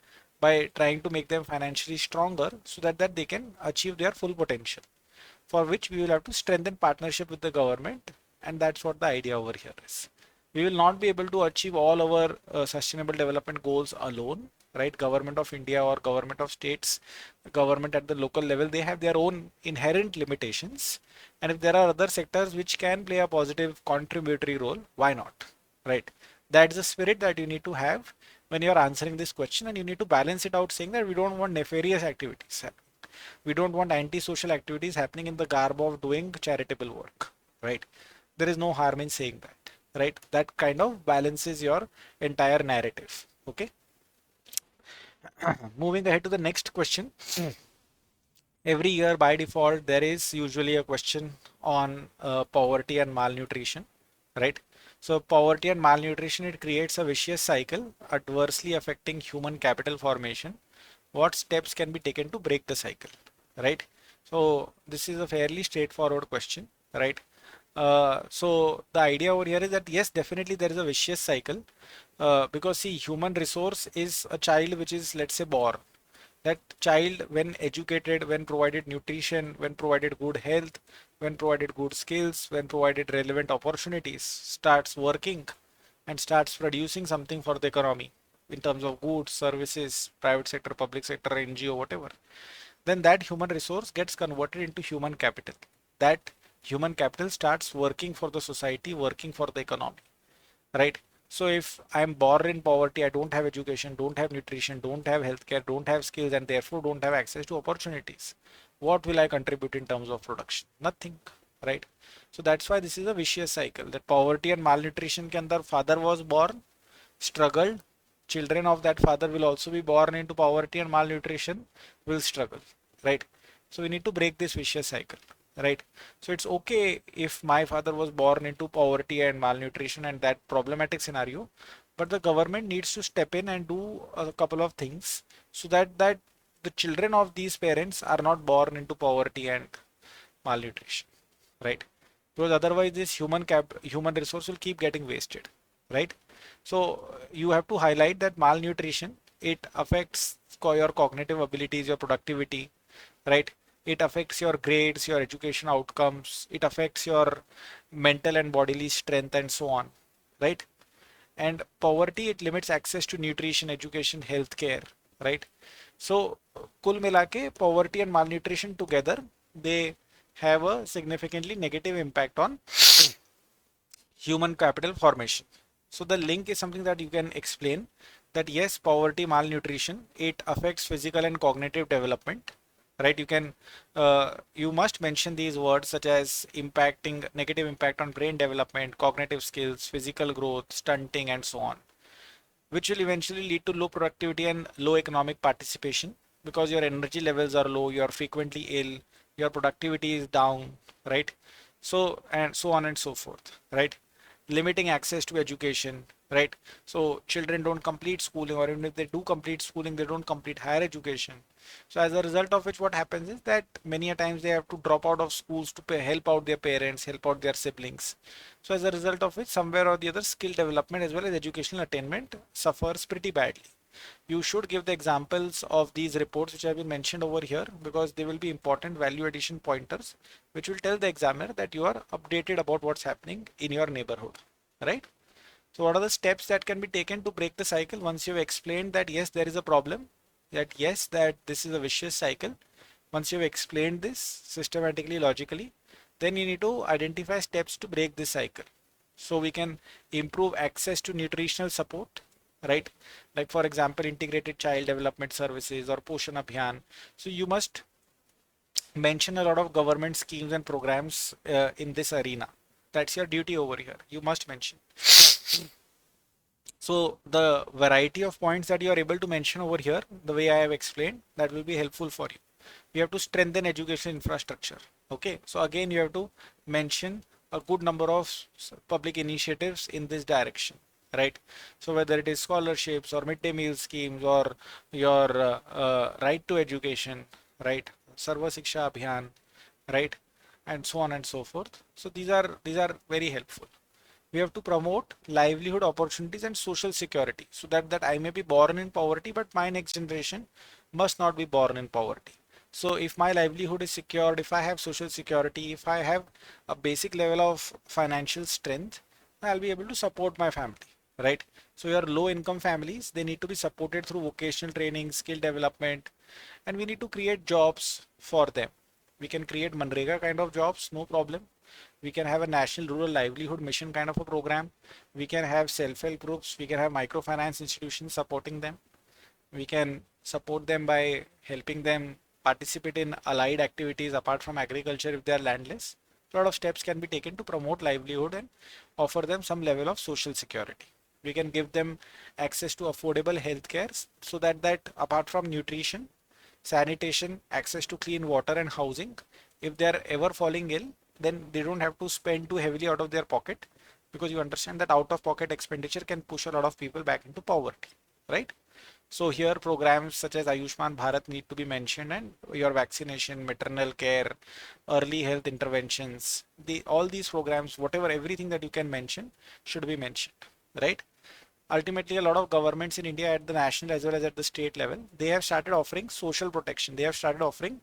by trying to make them financially stronger so that they can achieve their full potential, for which we will have to strengthen partnership with the government, and that's what the idea over here is. We will not be able to achieve all our sustainable development goals alone, right? Government of India or government of states, government at the local level, they have their own inherent limitations, and if there are other sectors which can play a positive contributory role, why not, right? That's the spirit that you need to have when you're answering this question, and you need to balance it out saying that we don't want nefarious activities. We don't want anti-social activities happening in the garb of doing charitable work, right? There is no harm in saying that, right? That kind of balances your entire narrative. Okay. Moving ahead to the next question. Every year by default, there is usually a question on poverty and malnutrition, right? So poverty and malnutrition, it creates a vicious cycle adversely affecting human capital formation. What steps can be taken to break the cycle, right? So this is a fairly straightforward question, right? So the idea over here is that yes, definitely there is a vicious cycle, because see, human resource is a child which is, let's say, born. That child, when educated, when provided nutrition, when provided good health, when provided good skills, when provided relevant opportunities, starts working and starts producing something for the economy in terms of goods, services, private sector, public sector, NGO, whatever, then that human resource gets converted into human capital. That human capital starts working for the society, working for the economy, right? So if I'm born in poverty, I don't have education, don't have nutrition, don't have healthcare, don't have skills, and therefore don't have access to opportunities, what will I contribute in terms of production? Nothing, right? So that's why this is a vicious cycle, that poverty and malnutrition के अंदर father was born, struggled, children of that father will also be born into poverty and malnutrition, will struggle, right? So we need to break this vicious cycle, right? So it's okay if my father was born into poverty and malnutrition and that problematic scenario, but the government needs to step in and do a couple of things so that the children of these parents are not born into poverty and malnutrition, right? Because otherwise this human resource will keep getting wasted, right? So you have to highlight that malnutrition, it affects your cognitive abilities, your productivity, right? It affects your grades, your education outcomes, it affects your mental and bodily strength and so on, right? And poverty, it limits access to nutrition, education, healthcare, right? So kul milake poverty and malnutrition together, they have a significantly negative impact on human capital formation. So the link is something that you can explain, that yes, poverty, malnutrition, it affects physical and cognitive development, right? You must mention these words such as impacting, negative impact on brain development, cognitive skills, physical growth, stunting, and so on, which will eventually lead to low productivity and low economic participation, because your energy levels are low, you are frequently ill, your productivity is down, right? So, and so on and so forth, right? Limiting access to education, right? So children don't complete schooling, or even if they do complete schooling, they don't complete higher education. So as a result of which, what happens is that many a times they have to drop out of schools to help out their parents, help out their siblings. So as a result of which, somewhere or the other, skill development as well as educational attainment suffers pretty badly. You should give the examples of these reports which have been mentioned over here, because they will be important value addition pointers which will tell the examiner that you are updated about what's happening in your neighborhood, right? So what are the steps that can be taken to break the cycle once you've explained that yes, there is a problem, that yes, that this is a vicious cycle? Once you've explained this systematically, logically, then you need to identify steps to break this cycle. So we can improve access to nutritional support, right? Like for example, integrated child development services or Poshan Abhiyan. So you must mention a lot of government schemes and programs in this arena. That's your duty over here. You must mention. So the variety of points that you are able to mention over here, the way I have explained, that will be helpful for you. You have to strengthen education infrastructure. Okay, so again you have to mention a good number of public initiatives in this direction, right? So whether it is scholarships or midday meal schemes or your right to education, right? Sarva Shiksha Abhiyan, right? And so on and so forth. So these are very helpful. We have to promote livelihood opportunities and social security, so that I may be born in poverty, but my next generation must not be born in poverty. So if my livelihood is secured, if I have social security, if I have a basic level of financial strength, I'll be able to support my family, right? So your low income families, they need to be supported through vocational training, skill development, and we need to create jobs for them. We can create Manrega kind of jobs, no problem. We can have a national rural livelihood mission kind of a program. We can have self-help groups. We can have microfinance institutions supporting them. We can support them by helping them participate in allied activities apart from agriculture if they are landless. A lot of steps can be taken to promote livelihood and offer them some level of social security. We can give them access to affordable healthcare, so that apart from nutrition, sanitation, access to clean water and housing, if they are ever falling ill, then they don't have to spend too heavily out of their pocket, because you understand that out of pocket expenditure can push a lot of people back into poverty, right? So here programs such as Ayushman Bharat need to be mentioned, and your vaccination, maternal care, early health interventions, all these programs, whatever, everything that you can mention should be mentioned, right? Ultimately, a lot of governments in India at the national as well as at the state level, they have started offering social protection. They have started offering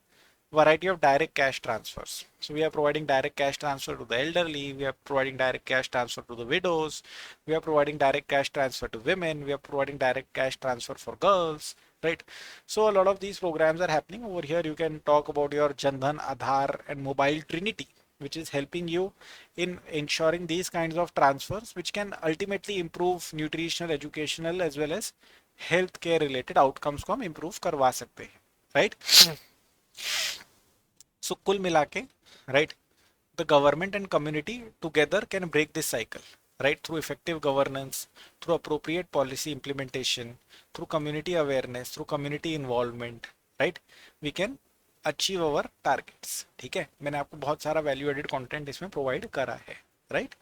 variety of direct cash transfers. So we are providing direct cash transfer to the elderly, we are providing direct cash transfer to the widows, we are providing direct cash transfer to women, we are providing direct cash transfer for girls, right? So a lot of these programs are happening. Over here you can talk about your Jandhan, Aadhaar and Mobile Trinity, which is helping you in ensuring these kinds of transfers, which can ultimately improve nutritional, educational as well as healthcare related outcomes को हम improve करवा सकते हैं, right? So कुल मिला के, right, the government and community together can break this cycle, right, through effective governance, through appropriate policy implementation, through community awareness, through community involvement, right, we can achieve our targets. ठीक है, मैंने आपको बहुत सारा value added content इसमें provide करा है, right?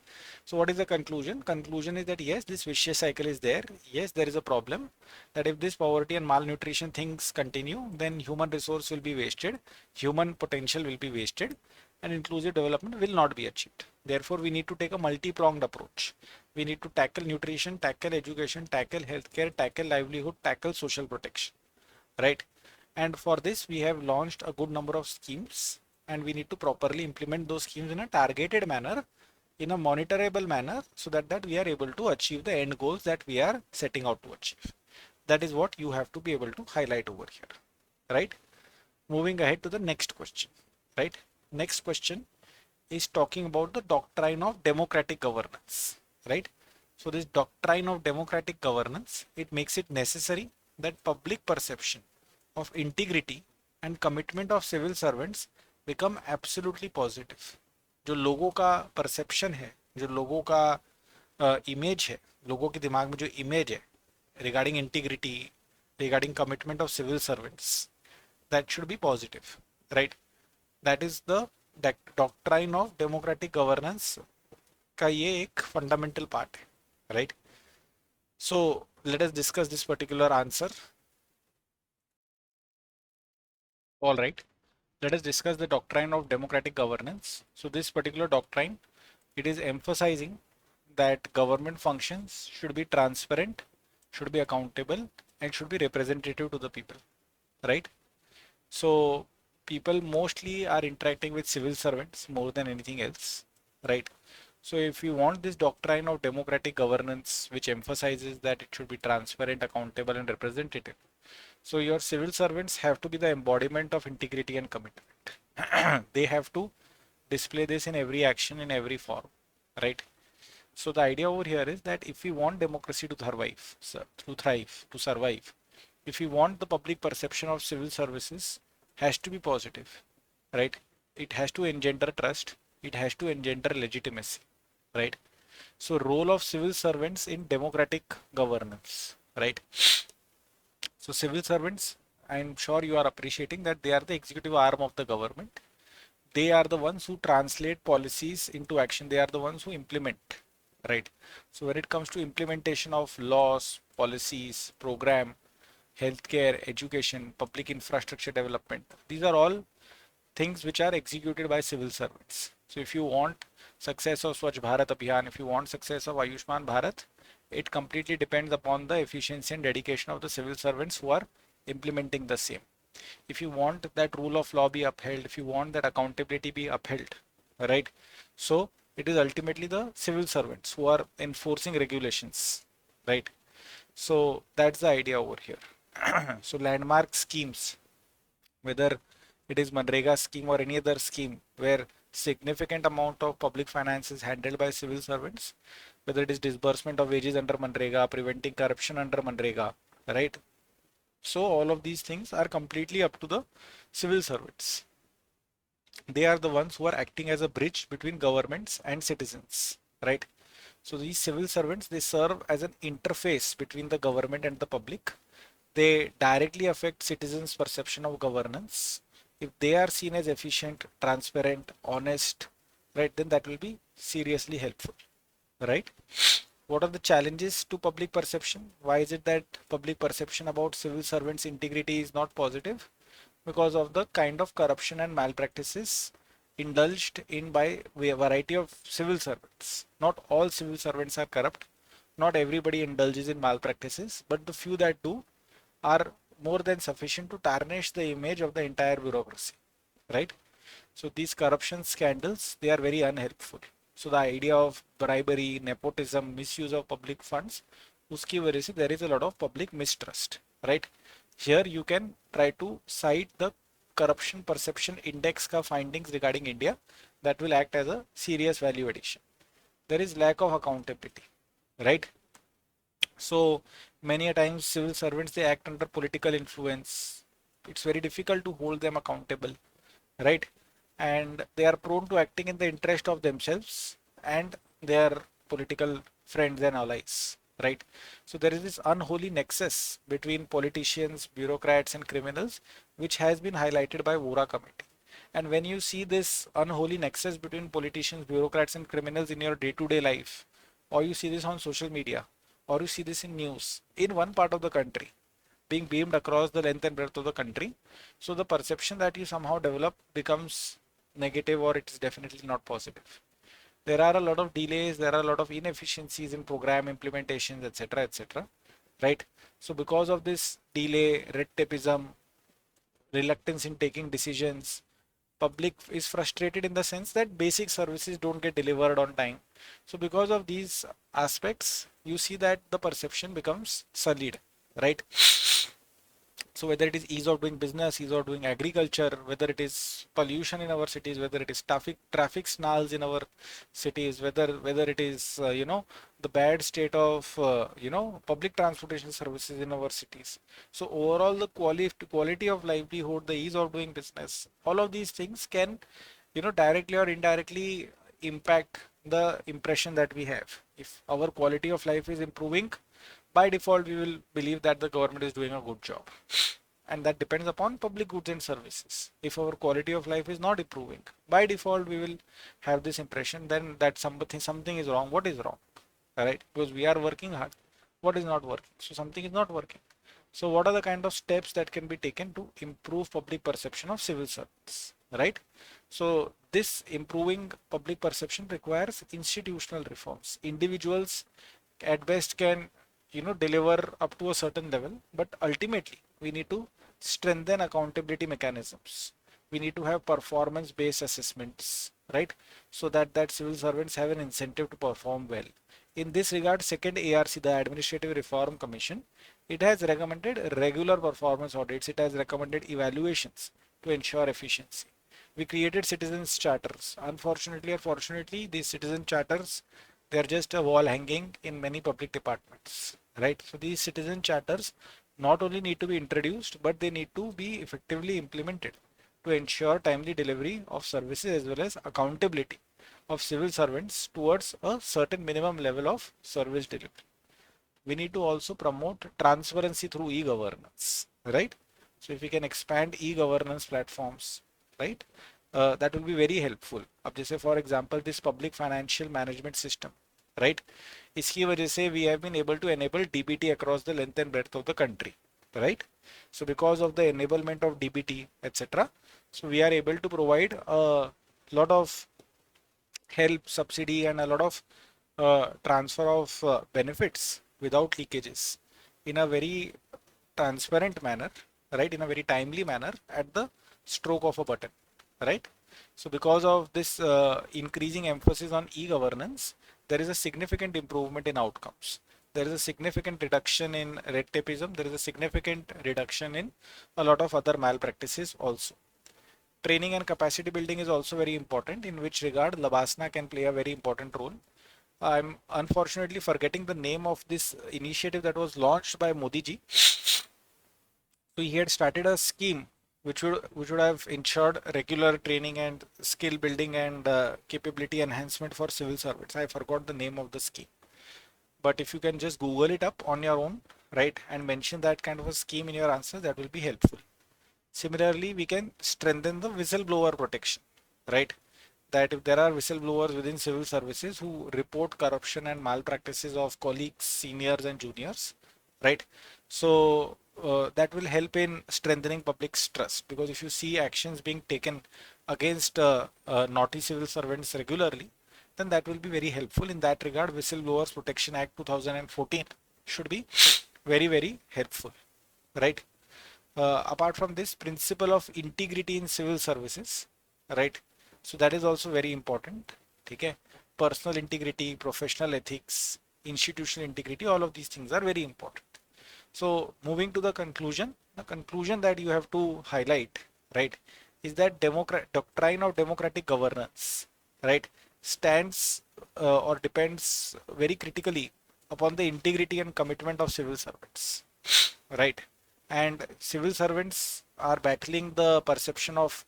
So what is the conclusion? Conclusion is that yes, this vicious cycle is there. Yes, there is a problem that if this poverty and malnutrition things continue, then human resource will be wasted, human potential will be wasted, and inclusive development will not be achieved. Therefore, we need to take a multi-pronged approach. We need to tackle nutrition, tackle education, tackle healthcare, tackle livelihood, tackle social protection, right? And for this, we have launched a good number of schemes, and we need to properly implement those schemes in a targeted manner, in a monitorable manner, so that we are able to achieve the end goals that we are setting out to achieve. That is what you have to be able to highlight over here, right? Moving ahead to the next question, right? Next question is talking about the doctrine of democratic governance, right? So this doctrine of democratic governance, it makes it necessary that public perception of integrity and commitment of civil servants become absolutely positive. जो लोगों का perception है, जो लोगों का image है, लोगों के दिमाग में जो इमेज है regarding integrity, regarding commitment of civil servants, that should be positive, right? That is the doctrine of democratic governance का ये एक फंडामेंटल पार्ट है, right? So let us discuss this particular answer. All right, let us discuss the doctrine of democratic governance. So this particular doctrine, it is emphasizing that government functions should be transparent, should be accountable, and should be representative to the people, right? So people mostly are interacting with civil servants more than anything else, right? So if you want this doctrine of democratic governance, which emphasizes that it should be transparent, accountable, and representative, so your civil servants have to be the embodiment of integrity and commitment. They have to display this in every action, in every form, right? So the idea over here is that if we want democracy to thrive, to survive, if we want the public perception of civil services has to be positive, right? It has to engender trust. It has to engender legitimacy, right? So role of civil servants in democratic governance, right? So civil servants, I'm sure you are appreciating that they are the executive arm of the government. They are the ones who translate policies into action. They are the ones who implement, right? So when it comes to implementation of laws, policies, program, healthcare, education, public infrastructure development, these are all things which are executed by civil servants. So if you want success of Swachh Bharat Abhiyan, if you want success of Ayushman Bharat, it completely depends upon the efficiency and dedication of the civil servants who are implementing the same. If you want that rule of law be upheld, if you want that accountability be upheld, right? So it is ultimately the civil servants who are enforcing regulations, right? So that's the idea over here. So landmark schemes, whether it is Manrega scheme or any other scheme where significant amount of public finance is handled by civil servants, whether it is disbursement of wages under Manrega, preventing corruption under Manrega, right? So all of these things are completely up to the civil servants. They are the ones who are acting as a bridge between governments and citizens, right? So these civil servants, they serve as an interface between the government and the public. They directly affect citizens' perception of governance. If they are seen as efficient, transparent, honest, right, then that will be seriously helpful, right? What are the challenges to public perception? Why is it that public perception about civil servants' integrity is not positive? Because of the kind of corruption and malpractices indulged in by a variety of civil servants. Not all civil servants are corrupt. Not everybody indulges in malpractices, but the few that do are more than sufficient to tarnish the image of the entire bureaucracy, right? So these corruption scandals, they are very unhelpful. So the idea of bribery, nepotism, misuse of public funds, uski वजह से there is a lot of public mistrust, right? Here you can try to cite the corruption perception index ka findings regarding India that will act as a serious value addition. There is lack of accountability, right? So many a times civil servants, they act under political influence. It's very difficult to hold them accountable, right? And they are prone to acting in the interest of themselves and their political friends and allies, right? So there is this unholy nexus between politicians, bureaucrats, and criminals, which has been highlighted by Vora Committee. And when you see this unholy nexus between politicians, bureaucrats, and criminals in your day-to-day life, or you see this on social media, or you see this in news in one part of the country, being beamed across the length and breadth of the country, so the perception that you somehow develop becomes negative, or it is definitely not positive. There are a lot of delays, there are a lot of inefficiencies in program implementations, etc., etc., right? So because of this delay, red tapeism, reluctance in taking decisions, public is frustrated in the sense that basic services don't get delivered on time. So because of these aspects, you see that the perception becomes sullied, right? So whether it is ease of doing business, ease of doing agriculture, whether it is pollution in our cities, whether it is traffic snarls in our cities, whether it is the bad state of public transportation services in our cities. So overall, the quality of livelihood, the ease of doing business, all of these things can directly or indirectly impact the impression that we have. If our quality of life is improving, by default we will believe that the government is doing a good job, and that depends upon public goods and services. If our quality of life is not improving, by default we will have this impression then that something is wrong. What is wrong? Right? Because we are working hard. What is not working? So something is not working. So what are the kind of steps that can be taken to improve public perception of civil servants, right? So this improving public perception requires institutional reforms. Individuals at best can deliver up to a certain level, but ultimately we need to strengthen accountability mechanisms. We need to have performance based assessments, right? So that civil servants have an incentive to perform well. In this regard, second ARC, the Administrative Reform Commission, it has recommended regular performance audits. It has recommended evaluations to ensure efficiency. We created citizens charters. Unfortunately or fortunately, these citizen charters, they are just a wall hanging in many public departments, right? So these citizen charters not only need to be introduced, but they need to be effectively implemented to ensure timely delivery of services as well as accountability of civil servants towards a certain minimum level of service delivery. We need to also promote transparency through e-governance, right? So if we can expand e-governance platforms, right, that will be very helpful. अब जैसे for example this public financial management system, right? इसकी वजह से we have been able to enable DBT across the length and breadth of the country, right? So because of the enablement of DBT, etc., so we are able to provide a lot of help, subsidy, and a lot of transfer of benefits without leakages in a very transparent manner, right? In a very timely manner at the stroke of a button, right? So because of this increasing emphasis on e-governance, there is a significant improvement in outcomes. There is a significant reduction in red tapeism. There is a significant reduction in a lot of other malpractices also. Training and capacity building is also very important, in which regard Labasna can play a very important role. I'm unfortunately forgetting the name of this initiative that was launched by Modi ji. So he had started a scheme which would have ensured regular training and skill building and capability enhancement for civil servants. I forgot the name of the scheme, but if you can just Google it up on your own, right, and mention that kind of a scheme in your answer, that will be helpful. Similarly, we can strengthen the whistleblower protection, right? That if there are whistleblowers within civil services who report corruption and malpractices of colleagues, seniors, and juniors, right? So that will help in strengthening public's trust, because if you see actions being taken against naughty civil servants regularly, then that will be very helpful. In that regard, Whistleblowers Protection Act 2014 should be very, very helpful, right? Apart from this, principle of integrity in civil services, right? So that is also very important. Okay, personal integrity, professional ethics, institutional integrity, all of these things are very important. So moving to the conclusion that you have to highlight, right, is that doctrine of democratic governance, right, stands or depends very critically upon the integrity and commitment of civil servants, right? And civil servants are battling the perception of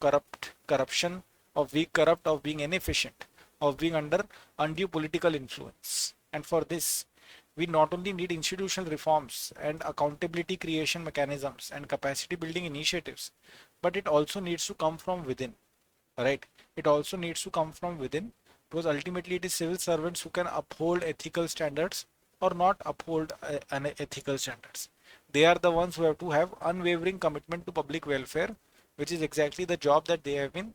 corruption, of being corrupt, of being inefficient, of being under undue political influence. And for this, we not only need institutional reforms and accountability creation mechanisms and capacity building initiatives, but it also needs to come from within, right? It also needs to come from within, because ultimately it is civil servants who can uphold ethical standards or not uphold unethical standards. They are the ones who have to have unwavering commitment to public welfare, which is exactly the job that they have been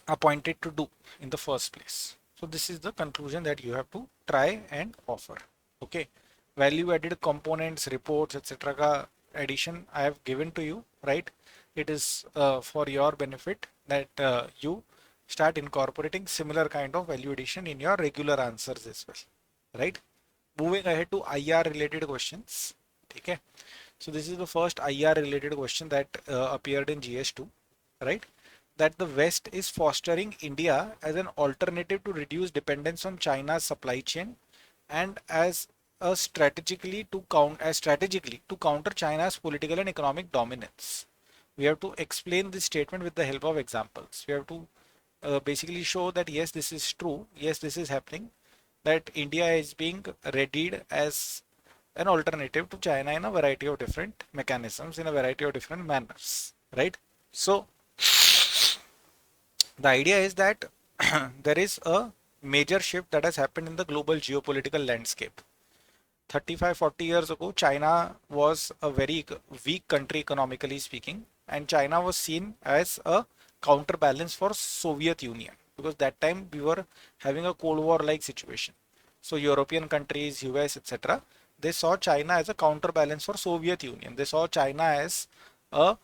appointed to do in the first place. So this is the conclusion that you have to try and offer. Okay, value added components, reports, etc. ka addition I have given to you, right? It is for your benefit that you start incorporating similar kind of value addition in your regular answers as well, right? Moving ahead to IR related questions. Okay, so this is the first IR related question that appeared in GS2, right? That the West is fostering India as an alternative to reduce dependence on China's supply chain and as a strategically to counter China's political and economic dominance. We have to explain this statement with the help of examples. We have to basically show that yes, this is true, yes, this is happening, that India is being readied as an alternative to China in a variety of different mechanisms, in a variety of different manners, right? So the idea is that there is a major shift that has happened in the global geopolitical landscape. 35-40 years ago, China was a very weak country economically speaking, and China was seen as a counterbalance for Soviet Union, because that time we were having a Cold War like situation. So European countries, US, etc., they saw China as a counterbalance for Soviet Union. They saw China a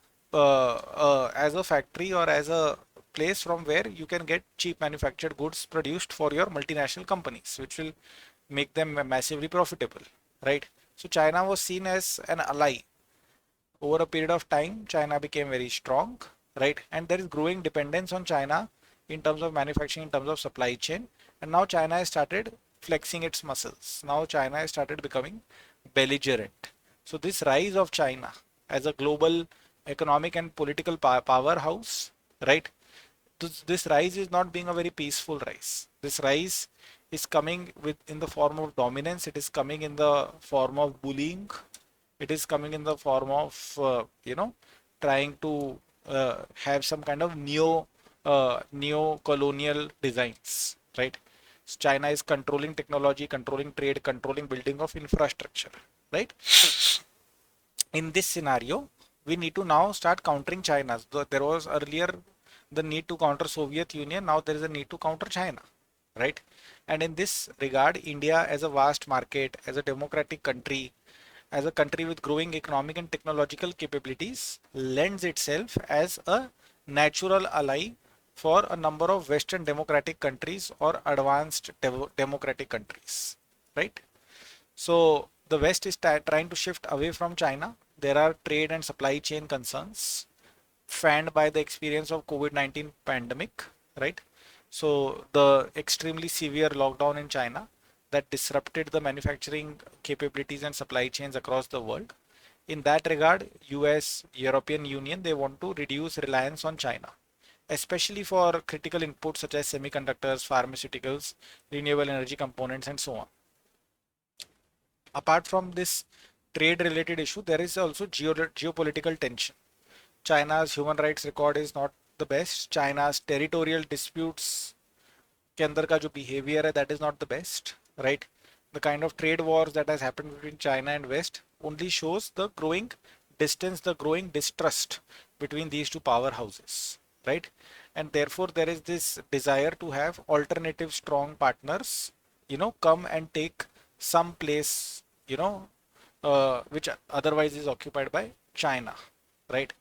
as a factory or as a place from where you can get cheap manufactured goods produced for your multinational companies, which will make them massively profitable, right? So China was seen as an ally. Over a period of time, China became very strong, right? And there is growing dependence on China in terms of manufacturing, in terms of supply chain. And now China has started flexing its muscles. Now China has started becoming belligerent. So this rise of China as a global economic and political powerhouse, right? This rise is not being a very peaceful rise. This rise is coming with in the form of dominance. It is coming in the form of bullying. It is coming in the form of trying to have some kind of neo-colonial designs, right? So China is controlling technology, controlling trade, controlling building of infrastructure, right? In this scenario, we need to now start countering China. There was earlier the need to counter Soviet Union, now there is a need to counter China, right? And in this regard, India as a vast market, as a democratic country, as a country with growing economic and technological capabilities, lends itself as a natural ally for a number of Western democratic countries or advanced democratic countries, right? So the West is trying to shift away from China. There are trade and supply chain concerns fanned by the experience of COVID-19 pandemic, right? So the extremely severe lockdown in China that disrupted the manufacturing capabilities and supply chains across the world. In that regard, US, European Union, they want to reduce reliance on China, especially for critical inputs such as semiconductors, pharmaceuticals, renewable energy components, and so on. Apart from this trade related issue, there is also geopolitical tension. China's human rights record is not the best. China's territorial disputes के अंदर का जो behavior है that is not the best, right? The kind of trade wars that has happened between China and West only shows the growing distance, the growing distrust between these two powerhouses, right? And therefore there is this desire to have alternative strong partners, come and take some place, which otherwise is occupied by China, right?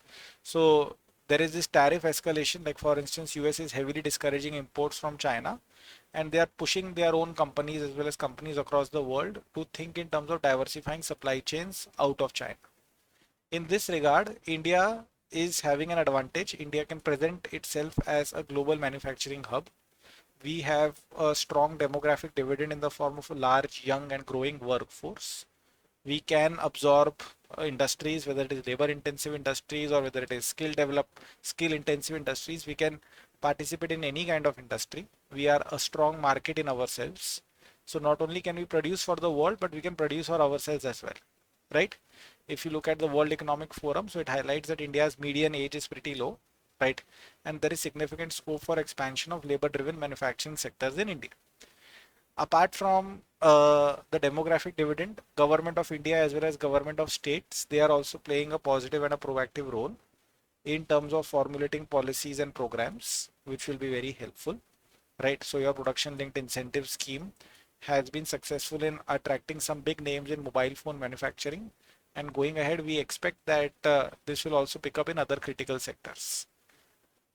So there is this tariff escalation, like for instance, US is heavily discouraging imports from China, and they are pushing their own companies as well as companies across the world to think in terms of diversifying supply chains out of China. In this regard, India is having an advantage. India can present itself as a global manufacturing hub. We have a strong demographic dividend in the form of a large, young, and growing workforce. We can absorb industries, whether it is labor intensive industries or whether it is skill intensive industries. We can participate in any kind of industry. We are a strong market in ourselves. So not only can we produce for the world, but we can produce for ourselves as well, right? If you look at the World Economic Forum, so it highlights that India's median age is pretty low, right? And there is significant scope for expansion of labor driven manufacturing sectors in India. Apart from the demographic dividend, government of India as well as government of states, they are also playing a positive and a proactive role in terms of formulating policies and programs, which will be very helpful, right? So your production linked incentive scheme has been successful in attracting some big names in mobile phone manufacturing, and going ahead, we expect that this will also pick up in other critical sectors.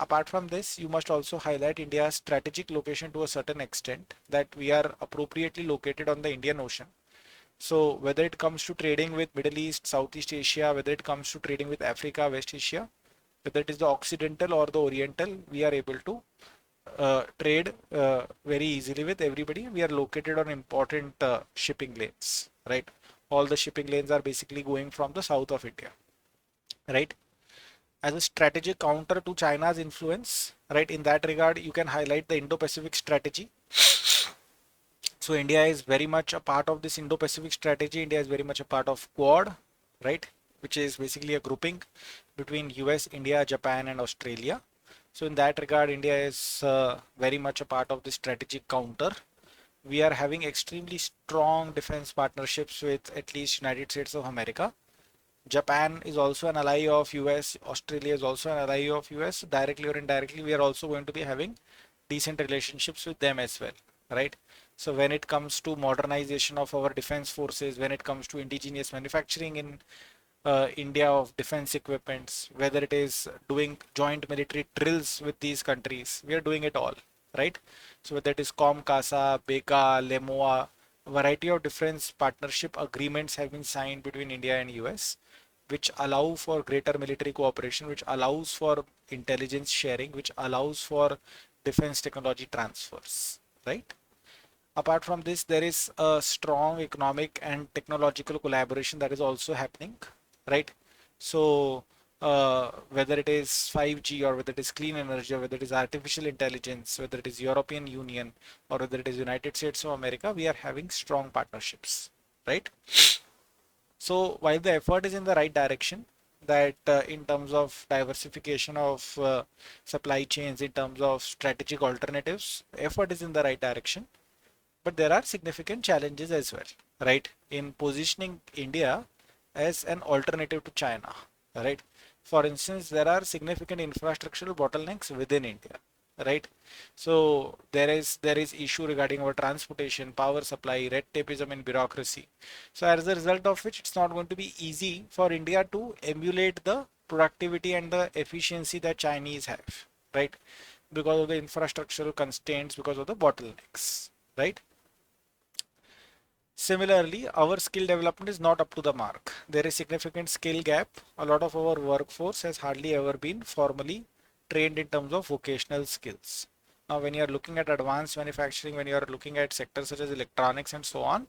Apart from this, you must also highlight India's strategic location to a certain extent, that we are appropriately located on the Indian Ocean. So whether it comes to trading with Middle East, Southeast Asia, whether it comes to trading with Africa, West Asia, whether it is the Occidental or the Oriental, we are able to trade very easily with everybody. We are located on important shipping lanes, right? All the shipping lanes are basically going from the south of India, right? As a strategic counter to China's influence, right? In that regard, you can highlight the Indo-Pacific strategy. So India is very much a part of this Indo-Pacific strategy. India is very much a part of Quad, right? Which is basically a grouping between US, India, Japan, and Australia. So in that regard, India is very much a part of the strategic counter. We are having extremely strong defense partnerships with at least United States of America. Japan is also an ally of US. Australia is also an ally of US. Directly or indirectly, we are also going to be having decent relationships with them as well, right? So when it comes to modernization of our defense forces, when it comes to indigenous manufacturing in India of defense equipments, whether it is doing joint military drills with these countries, we are doing it all, right? So whether it is COMCASA, BECA, LEMOA, a variety of defense partnership agreements have been signed between India and US, which allow for greater military cooperation, which allows for intelligence sharing, which allows for defense technology transfers, right? Apart from this, there is a strong economic and technological collaboration that is also happening, right? So whether it is 5G or whether it is clean energy or whether it is artificial intelligence, whether it is European Union or whether it is United States of America, we are having strong partnerships, right? So while the effort is in the right direction, that in terms of diversification of supply chains, in terms of strategic alternatives, effort is in the right direction, but there are significant challenges as well, right? In positioning India as an alternative to China, right? For instance, there are significant infrastructural bottlenecks within India, right? So there is issue regarding our transportation, power supply, red tapeism and bureaucracy. So as a result of which, it's not going to be easy for India to emulate the productivity and the efficiency that Chinese have, right? Because of the infrastructural constraints, because of the bottlenecks, right? Similarly, our skill development is not up to the mark. There is significant skill gap. A lot of our workforce has hardly ever been formally trained in terms of vocational skills. Now, when you are looking at advanced manufacturing, when you are looking at sectors such as electronics and so on,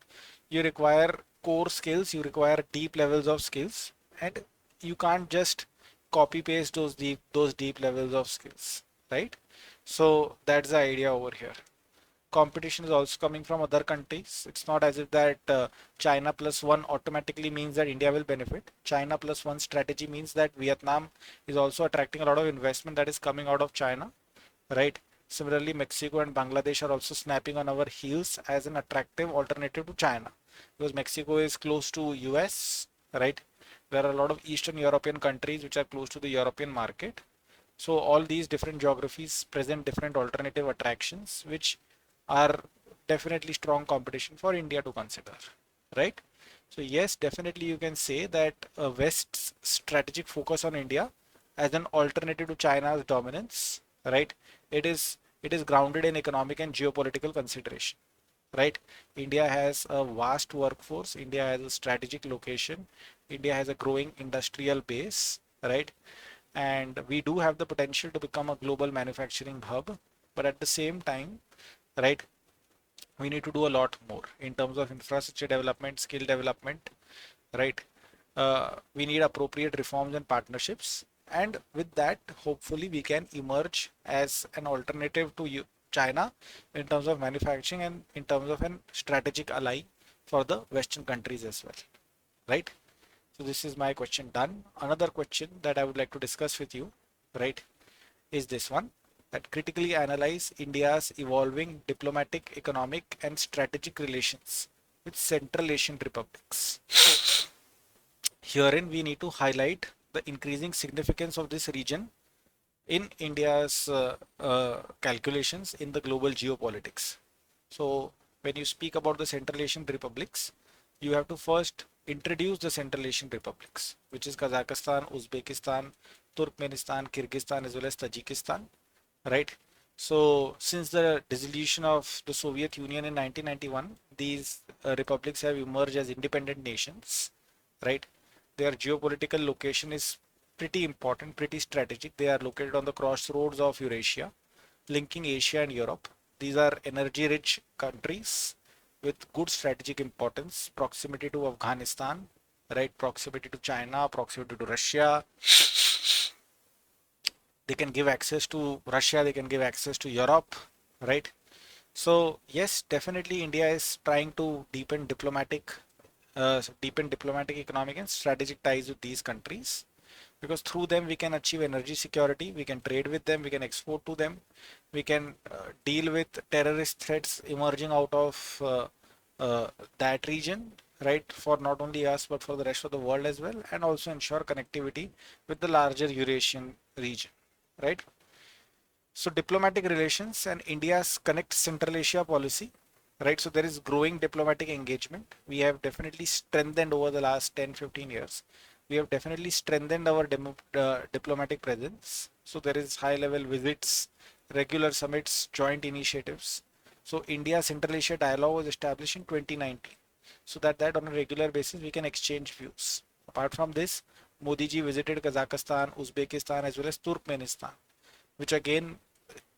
you require core skills, you require deep levels of skills, and you can't just copy paste those deep levels of skills, right? So that's the idea over here. Competition is also coming from other countries. It's not as if that China plus one automatically means that India will benefit. China plus one strategy means that Vietnam is also attracting a lot of investment that is coming out of China, right? Similarly, Mexico and Bangladesh are also snapping on our heels as an attractive alternative to China, because Mexico is close to US, right? There are a lot of Eastern European countries which are close to the European market. So all these different geographies present different alternative attractions, which are definitely strong competition for India to consider, right? So yes, definitely you can say that West's strategic focus on India as an alternative to China's dominance, right? It is grounded in economic and geopolitical consideration, right? India has a vast workforce. India has a strategic location. India has a growing industrial base, right? And we do have the potential to become a global manufacturing hub, but at the same time, right, we need to do a lot more in terms of infrastructure development, skill development, right? We need appropriate reforms and partnerships, and with that, hopefully we can emerge as an alternative to China in terms of manufacturing and in terms of an strategic ally for the Western countries as well, right? So this is my question done. Another question that I would like to discuss with you, right, is this one, that critically analyze India's evolving diplomatic, economic, and strategic relations with Central Asian republics. Herein, we need to highlight the increasing significance of this region in India's calculations in the global geopolitics. So, when you speak about the Central Asian republics, you have to first introduce the Central Asian republics, which is Kazakhstan, Uzbekistan, Turkmenistan, Kyrgyzstan, as well as Tajikistan, right? So, since the dissolution of the Soviet Union in 1991, these republics have emerged as independent nations, right? Their geopolitical location is pretty important, pretty strategic. They are located on the crossroads of Eurasia, linking Asia and Europe. These are energy rich countries with good strategic importance, proximity to Afghanistan, right? Proximity to China, proximity to Russia. They can give access to Russia, they can give access to Europe, right? So yes, definitely India is trying to deepen diplomatic, economic, and strategic ties with these countries, because through them we can achieve energy security, we can trade with them, we can export to them, we can deal with terrorist threats emerging out of that region, right, for not only us but for the rest of the world as well, and also ensure connectivity with the larger Eurasian region, right? So diplomatic relations and India's Connect Central Asia policy, right? So there is growing diplomatic engagement. We have definitely strengthened over the last 10-15 years. We have definitely strengthened our diplomatic presence. So there is high level visits, regular summits, joint initiatives. So India Central Asia dialogue was established in 2019. So that on a regular basis we can exchange views. Apart from this, Modi ji visited Kazakhstan, Uzbekistan, as well as Turkmenistan, which again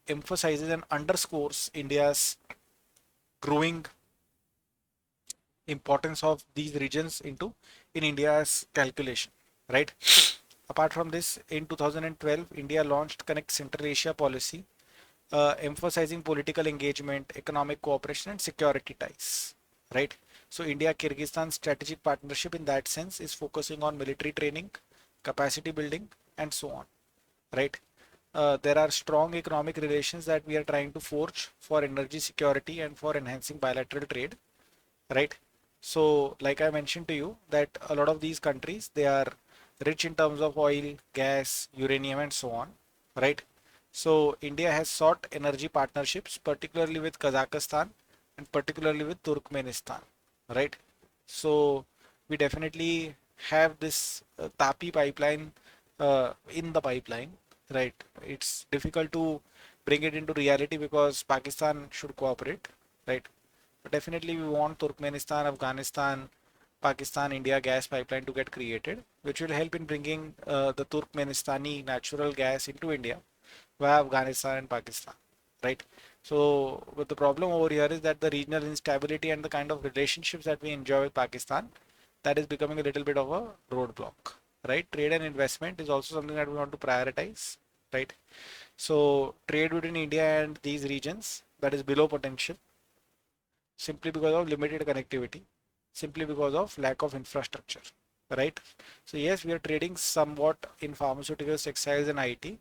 emphasizes and underscores India's growing importance of these regions in India's calculation, right? Apart from this, in 2012, India launched Connect Central Asia policy, emphasizing political engagement, economic cooperation, and security ties, right? So India Kyrgyzstan strategic partnership in that sense is focusing on military training, capacity building, and so on, right? There are strong economic relations that we are trying to forge for energy security and for enhancing bilateral trade, right? So like I mentioned to you that a lot of these countries, they are rich in terms of oil, gas, uranium, and so on, right? So India has sought energy partnerships, particularly with Kazakhstan and particularly with Turkmenistan, right? So we definitely have this Tapi pipeline in the pipeline, right? It's difficult to bring it into reality because Pakistan should cooperate, right? But definitely we want Turkmenistan, Afghanistan, Pakistan, India gas pipeline to get created, which will help in bringing the Turkmenistani natural gas into India via Afghanistan and Pakistan, right? So, but the problem over here is that the regional instability and the kind of relationships that we enjoy with Pakistan, that is becoming a little bit of a roadblock, right? Trade and investment is also something that we want to prioritize, right? So, trade between India and these regions that is below potential simply because of limited connectivity, simply because of lack of infrastructure, right? So, yes, we are trading somewhat in pharmaceuticals, textiles, and IT,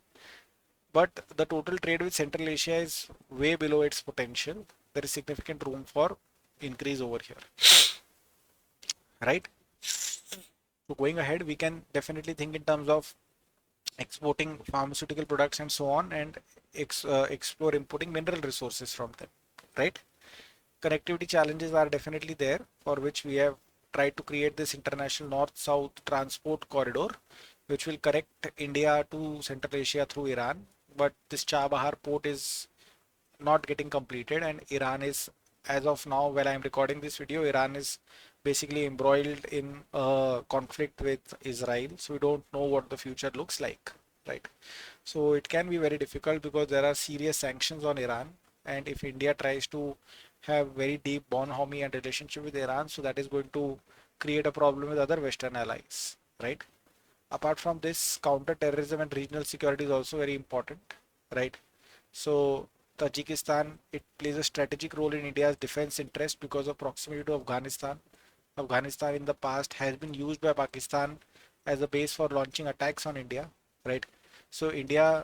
but the total trade with Central Asia is way below its potential. There is significant room for increase over here, right? So going ahead, we can definitely think in terms of exporting pharmaceutical products and so on, and explore importing mineral resources from them, right? Connectivity challenges are definitely there, for which we have tried to create this international north-south transport corridor, which will connect India to Central Asia through Iran. But this Chabahar port is not getting completed, and Iran is, as of now while I am recording this video, Iran is basically embroiled in a conflict with Israel, so we don't know what the future looks like, right? So it can be very difficult because there are serious sanctions on Iran, and if India tries to have very deep bonhomie and relationship with Iran, so that is going to create a problem with other Western allies, right? Apart from this, counter-terrorism and regional security is also very important, right? So Tajikistan, it plays a strategic role in India's defense interest because of proximity to Afghanistan. Afghanistan in the past has been used by Pakistan as a base for launching attacks on India, right? So India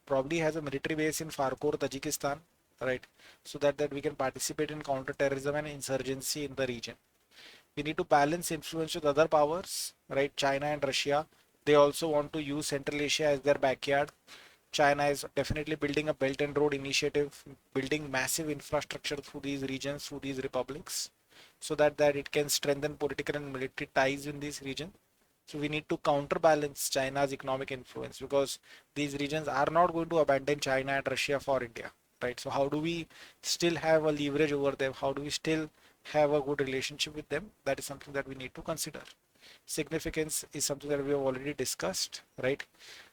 probably has a military base in Farkhor, Tajikistan, right? So that we can participate in counter-terrorism and insurgency in the region. We need to balance influence with other powers, right? China and Russia, they also want to use Central Asia as their backyard. China is definitely building a Belt and Road initiative, building massive infrastructure through these regions, through these republics, so that it can strengthen political and military ties in this region. So we need to counterbalance China's economic influence because these regions are not going to abandon China and Russia for India, right? So how do we still have a leverage over them? How do we still have a good relationship with them? That is something that we need to consider. Significance is something that we have already discussed, right?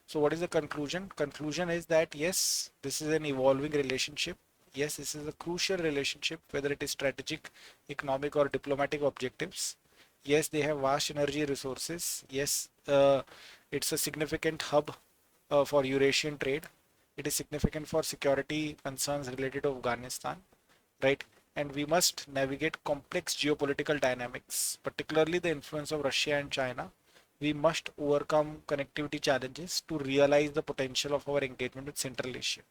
So what is the conclusion? Conclusion is that yes, this is an evolving relationship. Yes, this is a crucial relationship, whether it is strategic, economic, or diplomatic objectives. Yes, they have vast energy resources. Yes, it's a significant hub for Eurasian trade. It is significant for security concerns related to Afghanistan, right? And we must navigate complex geopolitical dynamics, particularly the influence of Russia and China. We must overcome connectivity challenges to realize the potential of our engagement with Central Asia.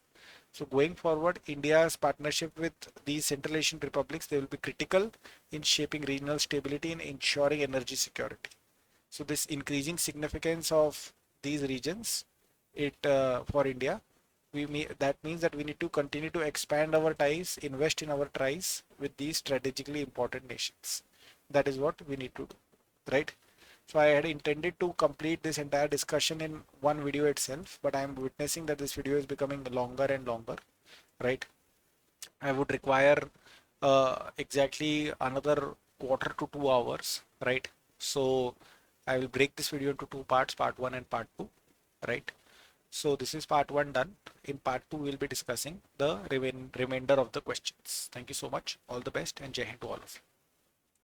So going forward, India's partnership with these Central Asian republics, they will be critical in shaping regional stability and ensuring energy security. So this increasing significance of these regions, it for India, that means that we need to continue to expand our ties, invest in our ties with these strategically important nations. That is what we need to do, right? So I had intended to complete this entire discussion in one video itself, but I am witnessing that this video is becoming longer and longer, right? I would require exactly another quarter to 2 hours, right? So I will break this video into two parts, part one and part two, right? So this is part one done. In part two, we'll be discussing the remainder of the questions. Thank you so much. All the best and Jai Hind to all of you.